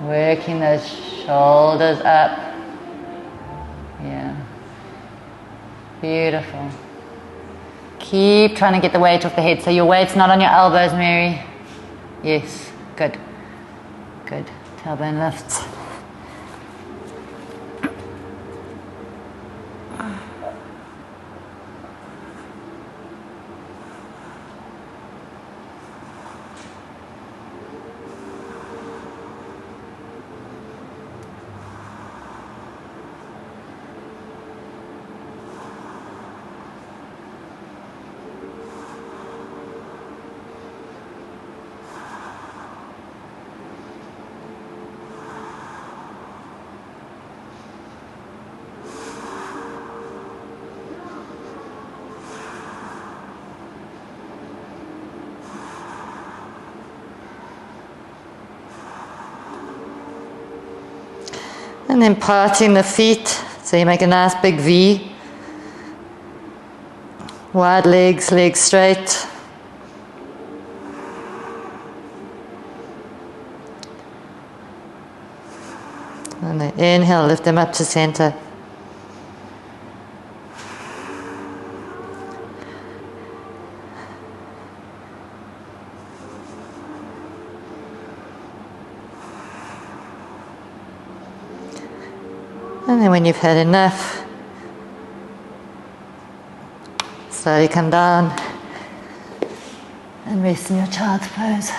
B: Working those shoulders up. Yeah. Beautiful. Keep trying to get the weight off the head. So your weight's not on your elbows, Mary. Yes. Good. Good. Tailbone lifts. And then parting the feet So you make a nice big V. Wide legs, legs straight. And then inhale, lift them up to center. And then when you've had enough, slowly come down and rest in your child's pose.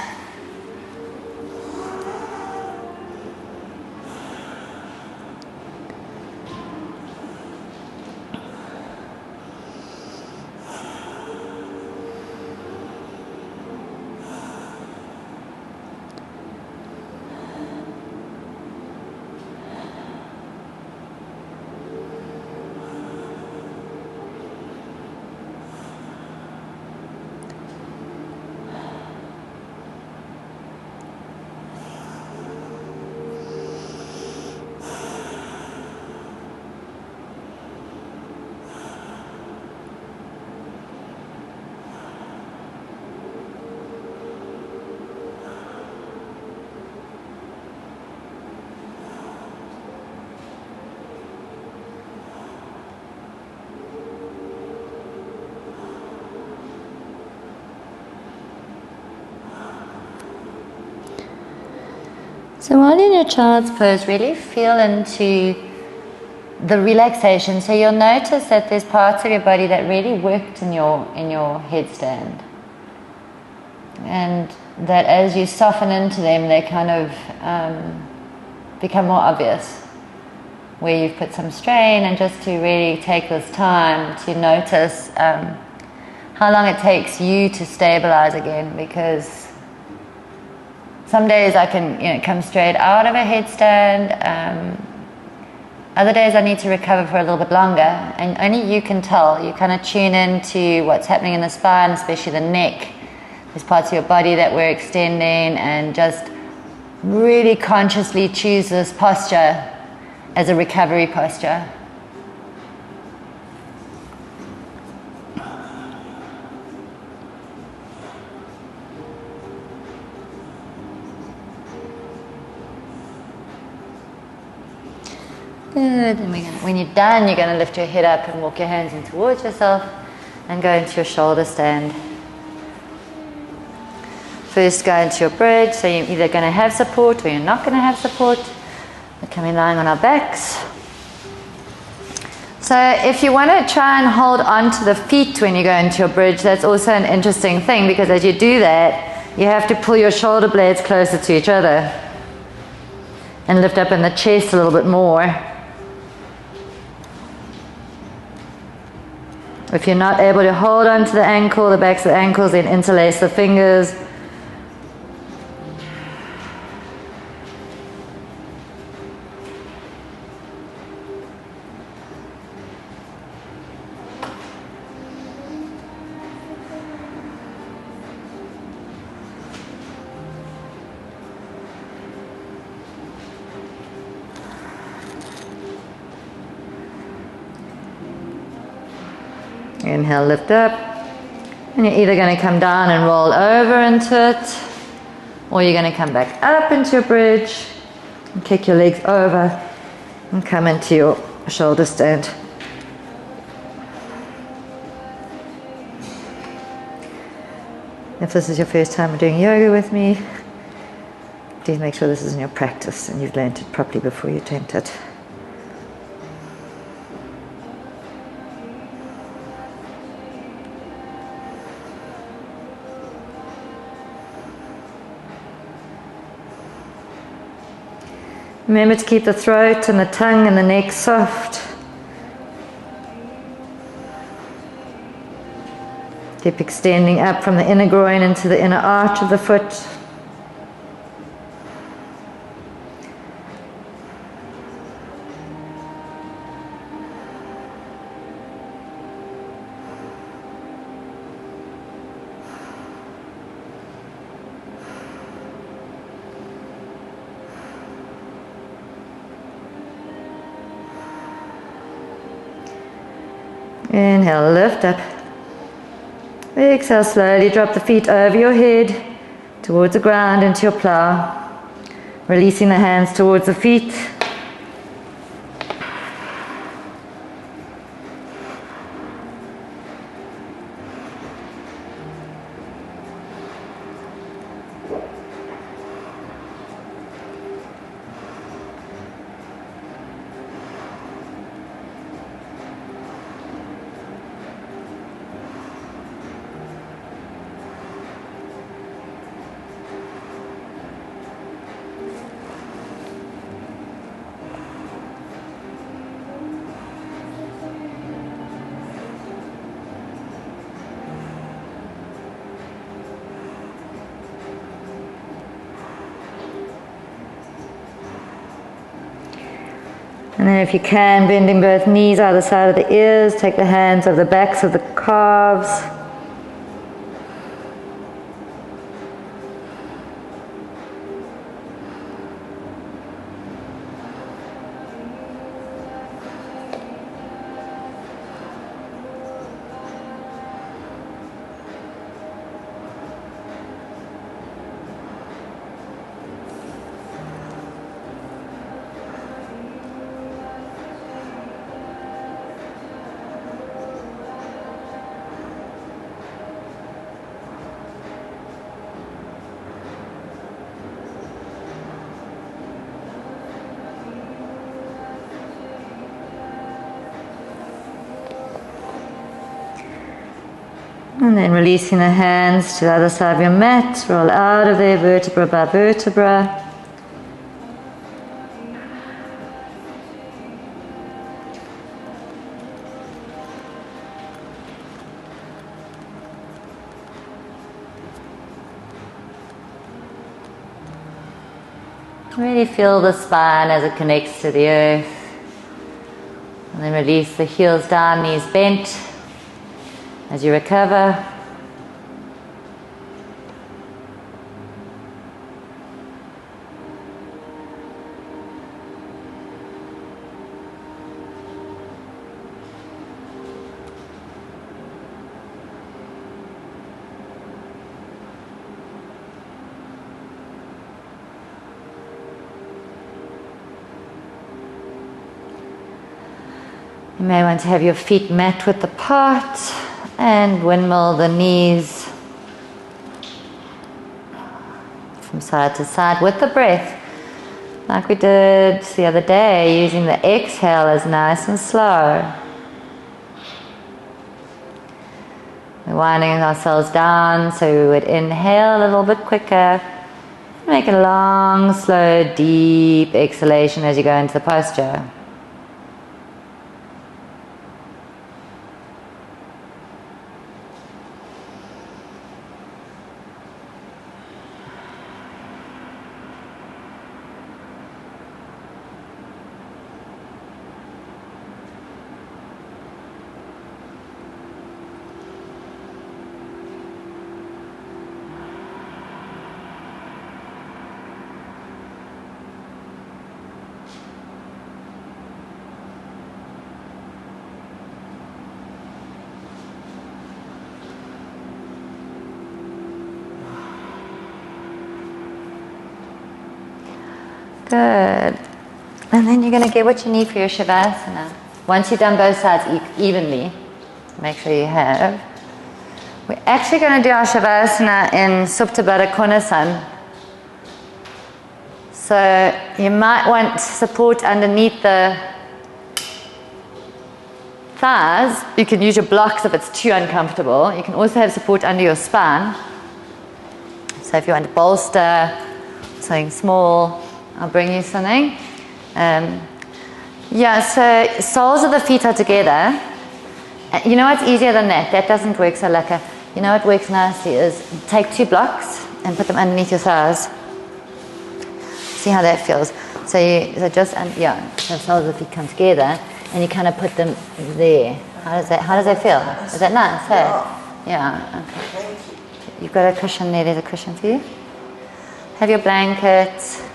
B: So while you're in your child's pose, really feel into the relaxation. So you'll notice that there's parts of your body that really worked in your headstand. And that as you soften into them, they kind of become more obvious. Where you've put some strain, and just to really take this time to notice how long it takes you to stabilize again, because some days I can come straight out of a headstand. Other days I need to recover for a little bit longer, and only you can tell. You kind of tune into what's happening in the spine, especially the neck. There's parts of your body that we're extending, and just really consciously choose this posture as a recovery posture. Good, and when you're done, you're going to lift your head up and walk your hands in towards yourself and go into your shoulder stand. First go into your bridge, so you're either going to have support or you're not going to have support. We're coming lying on our backs. So if you want to try and hold on to the feet when you go into your bridge, that's also an interesting thing, because as you do that, you have to pull your shoulder blades closer to each other and lift up in the chest a little bit more. If you're not able to hold on to the ankle, the backs of the ankles, then interlace the fingers. Inhale, lift up, and you're either going to come down and roll over into it, or you're going to come back up into your bridge and kick your legs over and come into your shoulder stand. If this is your first time doing yoga with me, please make sure this is in your practice and you've learned it properly before you attempt it. Remember to keep the throat and the tongue and the neck soft. Keep extending up from the inner groin into the inner arch of the foot. Inhale, lift up. Exhale, slowly drop the feet over your head, towards the ground, into your plow. Releasing the hands towards the feet. And then if you can, bending both knees either side of the ears, take the hands over the backs of the calves. And then releasing the hands to the other side of your mat, roll out of there, vertebra by vertebra. Really feel the spine as it connects to the earth. And then release the heels down, knees bent. As you recover, you may want to have your feet mat width apart. And windmill the knees from side to side with the breath, like we did the other day, using the exhale as nice and slow. We're winding ourselves down, so we would inhale a little bit quicker. Make a long, slow, deep exhalation as you go into the posture. Good. And then you're going to get what you need for your Shavasana. Once you've done both sides evenly, make sure you have. We're actually going to do our Shavasana in Supta Baddha Konasana. So you might want support underneath the thighs. You can use your blocks if it's too uncomfortable. You can also have support under your spine. So if you want to bolster something small, I'll bring you something. Yeah, so soles of the feet are together. You know what's easier than that? That doesn't work so lekker. You know what works nicely is take 2 blocks and put them underneath your thighs. See how that feels. So so soles of the feet come together and you kind of put them there. How does that feel? Is that nice? Hey? Yeah. Okay. You've got a cushion there. There's a cushion for you. Have your blanket.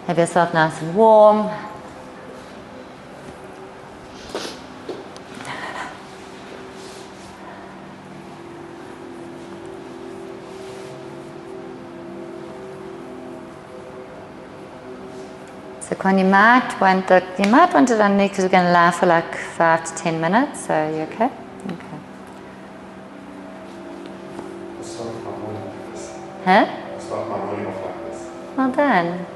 B: Have yourself nice and warm. So Con, you might want it on there because we're going to lie for like 5 to 10 minutes. So are you okay? Okay.
C: I start my morning like this.
B: Huh?
C: I start my morning off like this.
B: Well done.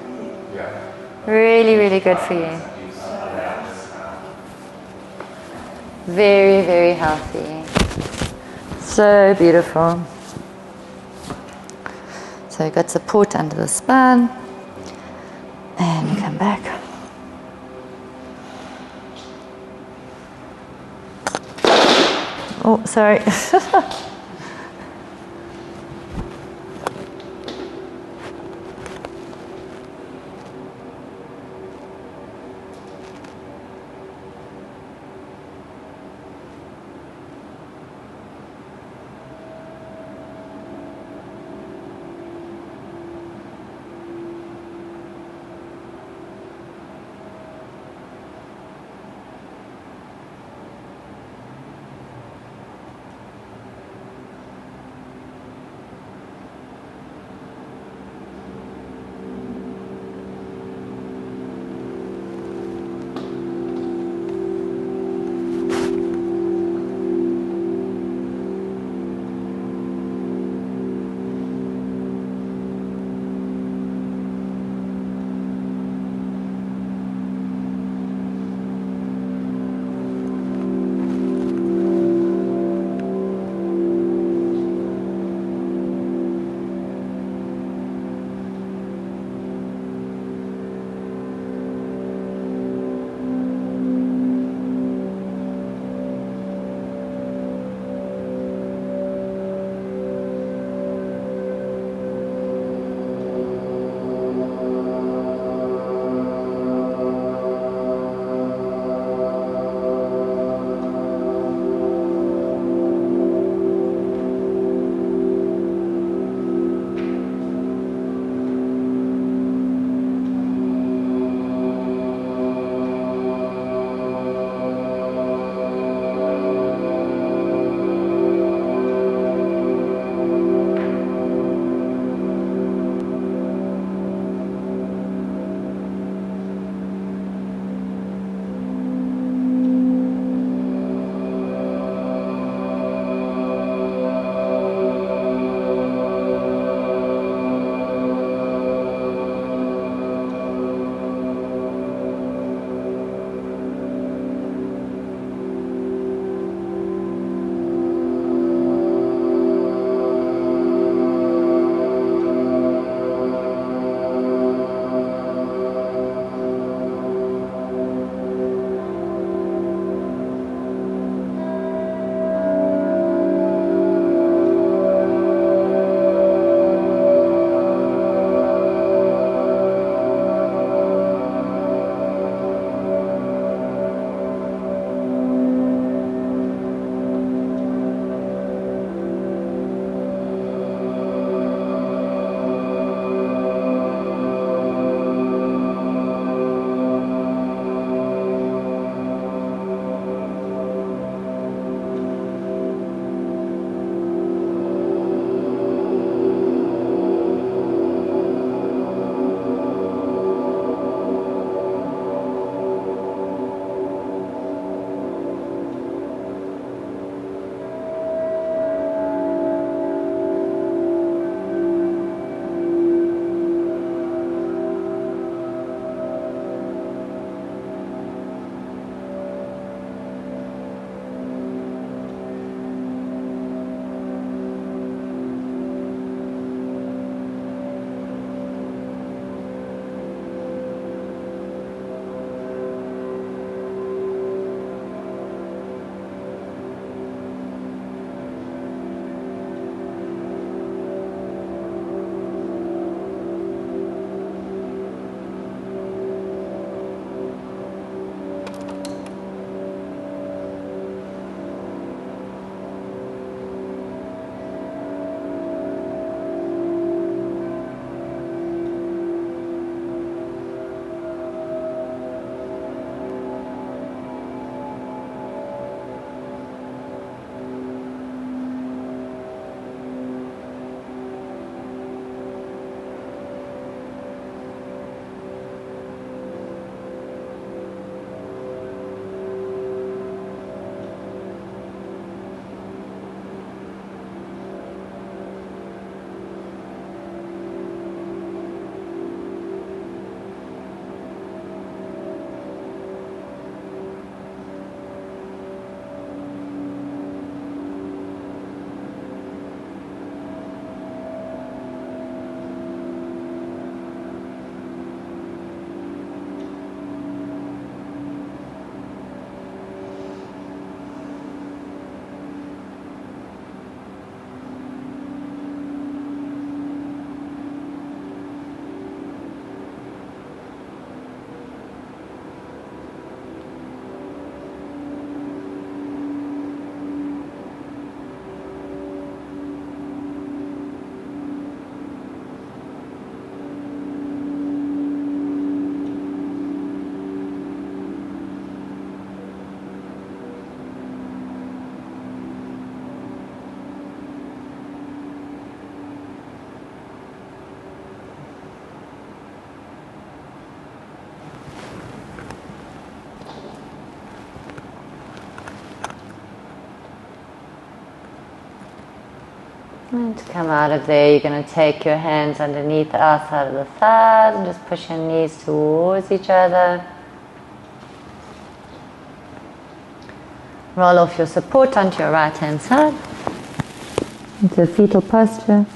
C: Yeah.
B: Really, really good for you. Very, very healthy. So beautiful. So you've got support under the spine. And you come back. Oh, sorry. And to come out of there, you're going to take your hands underneath the outside of the thighs and just push your knees towards each other. Roll off your support onto your right hand side into a fetal posture.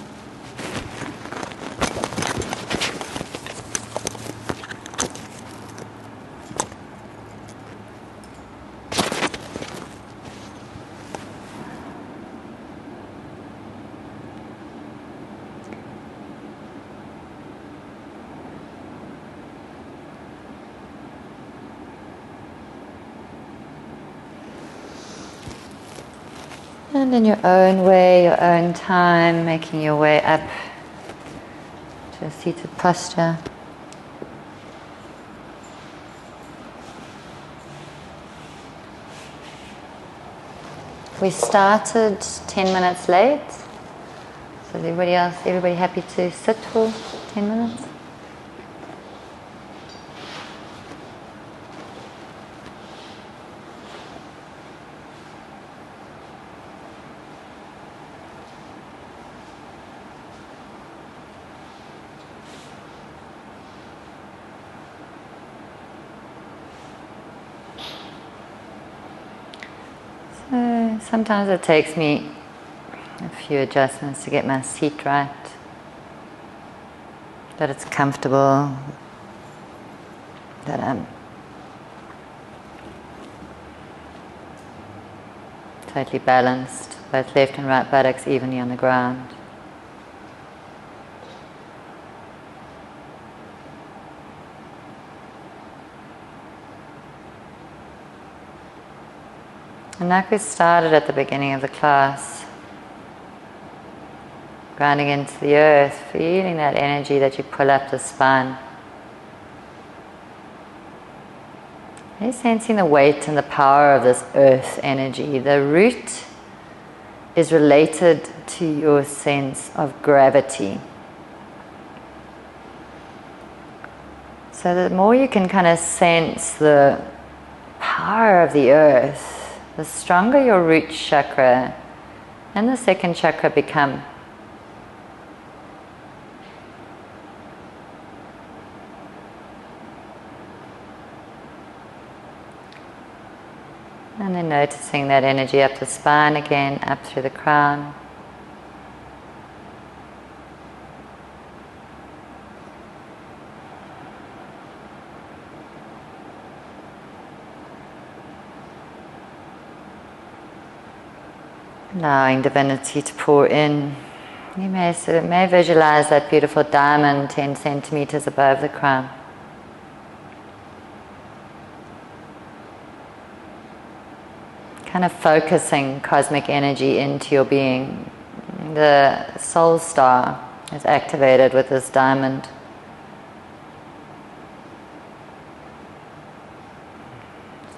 B: And in your own way, your own time, making your way up to a seated posture. We started 10 minutes late. So is everybody happy to sit for 10 minutes? Sometimes it takes me a few adjustments to get my seat right, that it's comfortable, that I'm totally balanced, both left and right buttocks evenly on the ground. And like we started at the beginning of the class, grounding into the earth, feeling that energy that you pull up the spine. Really sensing the weight and the power of this earth energy. The root is related to your sense of gravity. So the more you can kind of sense the power of the earth, the stronger your root chakra and the second chakra become. And then noticing that energy up the spine again, up through the crown. Allowing divinity to pour in. You may visualize that beautiful diamond 10 centimeters above the crown. Kind of focusing cosmic energy into your being. The soul star is activated with this diamond.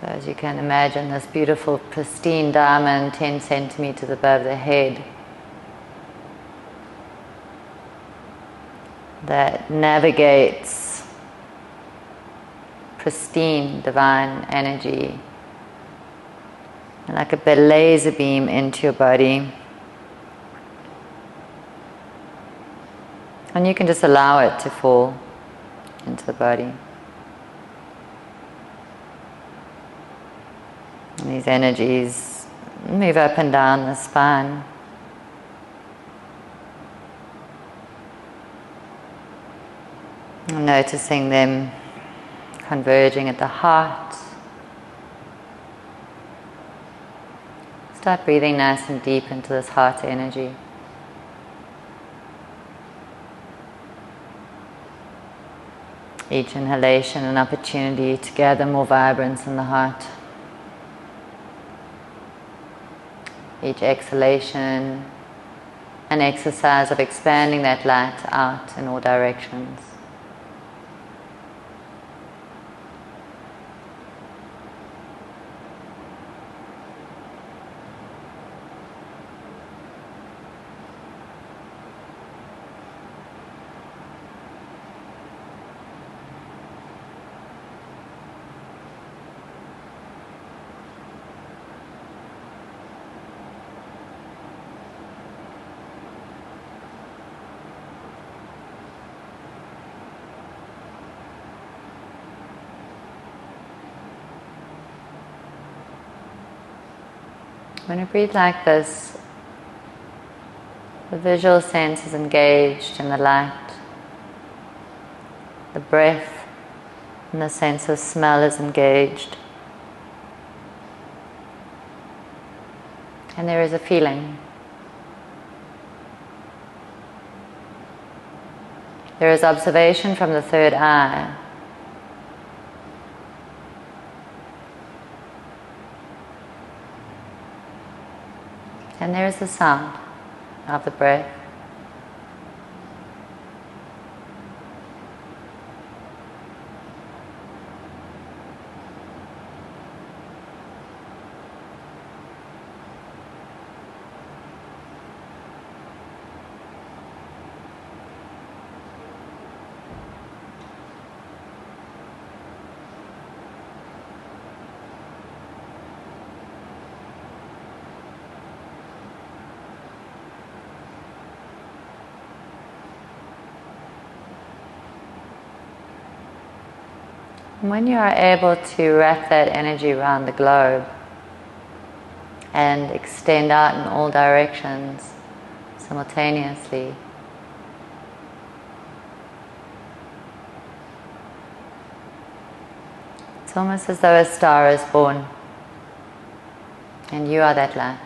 B: So as you can imagine, this beautiful pristine diamond 10 centimeters above the head that navigates pristine divine energy like a laser beam into your body. And you can just allow it to fall into the body. And these energies move up and down the spine. And noticing them converging at the heart. Start breathing nice and deep into this heart energy. Each inhalation an opportunity to gather more vibrance in the heart. Each exhalation an exercise of expanding that light out in all directions. When you breathe like this, the visual sense is engaged in the light. The breath and the sense of smell is engaged. And there is a feeling. There is observation from the third eye. And there is the sound of the breath. And when you are able to wrap that energy around the globe and extend out in all directions simultaneously, it's almost as though a star is born and you are that light.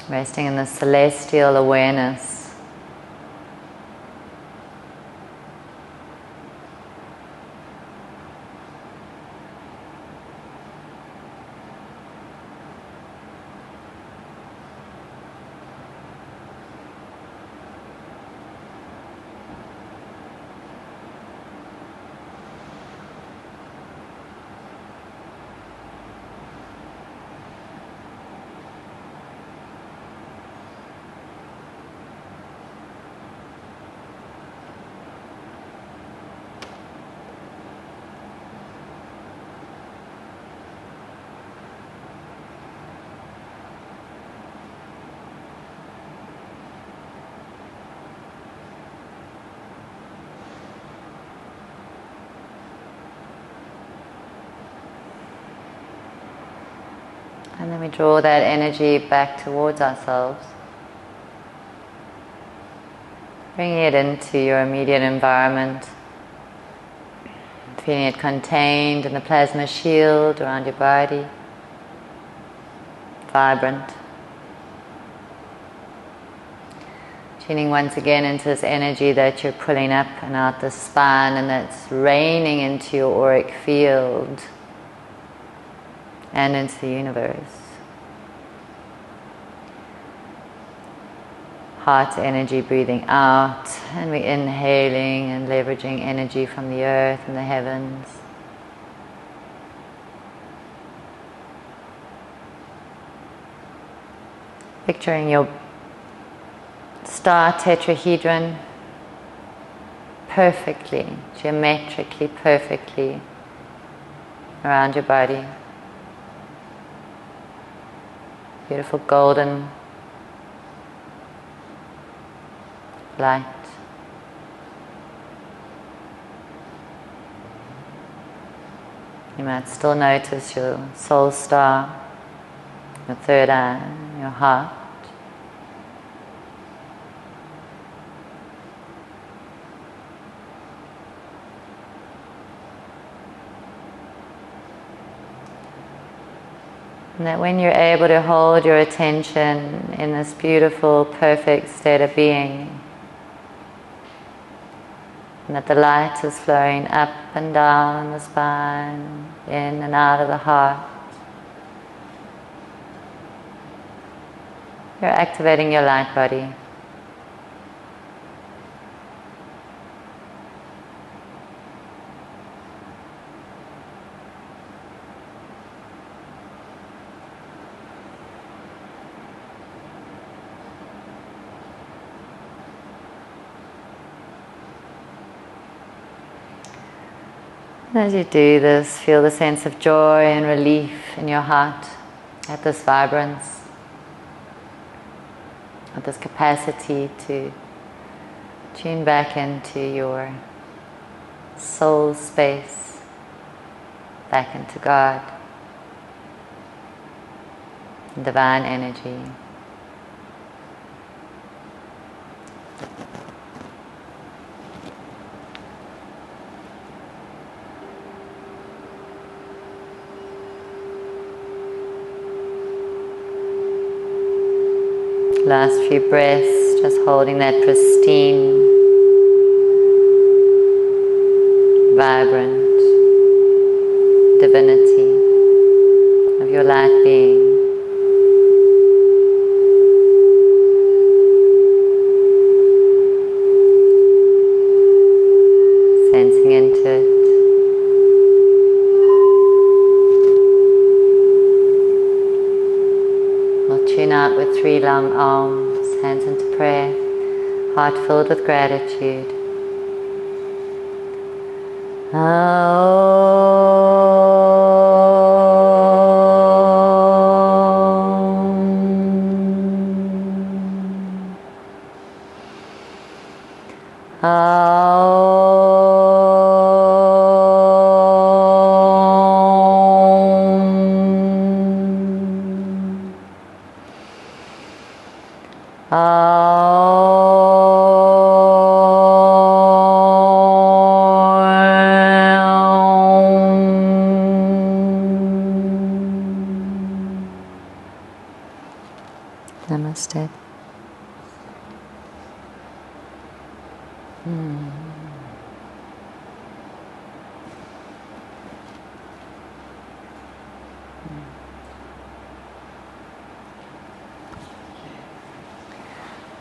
B: Resting in the celestial awareness. And then we draw that energy back towards ourselves, bringing it into your immediate environment, feeling it contained in the plasma shield around your body, vibrant. Tuning once again into this energy that you're pulling up and out the spine and that's raining into your auric field and into the universe. Heart energy breathing out, and we're inhaling and leveraging energy from the earth and the heavens. Picturing your star tetrahedron perfectly, geometrically perfectly around your body. Beautiful golden light. You might still notice your soul star, your third eye, your heart. And that when you're able to hold your attention in this beautiful, perfect state of being, and that the light is flowing up and down the spine, in and out of the heart, you're activating your light body. As you do this, feel the sense of joy and relief in your heart at this vibrance, at this capacity to tune back into your soul space, back into God, divine energy. Last few breaths, just holding that pristine, vibrant divinity of your light being. Sensing into it. We'll tune out with 3 long arms, hands into prayer, heart filled with gratitude. Namaste.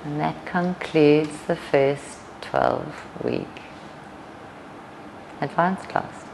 B: And that concludes the first 12-week advanced class.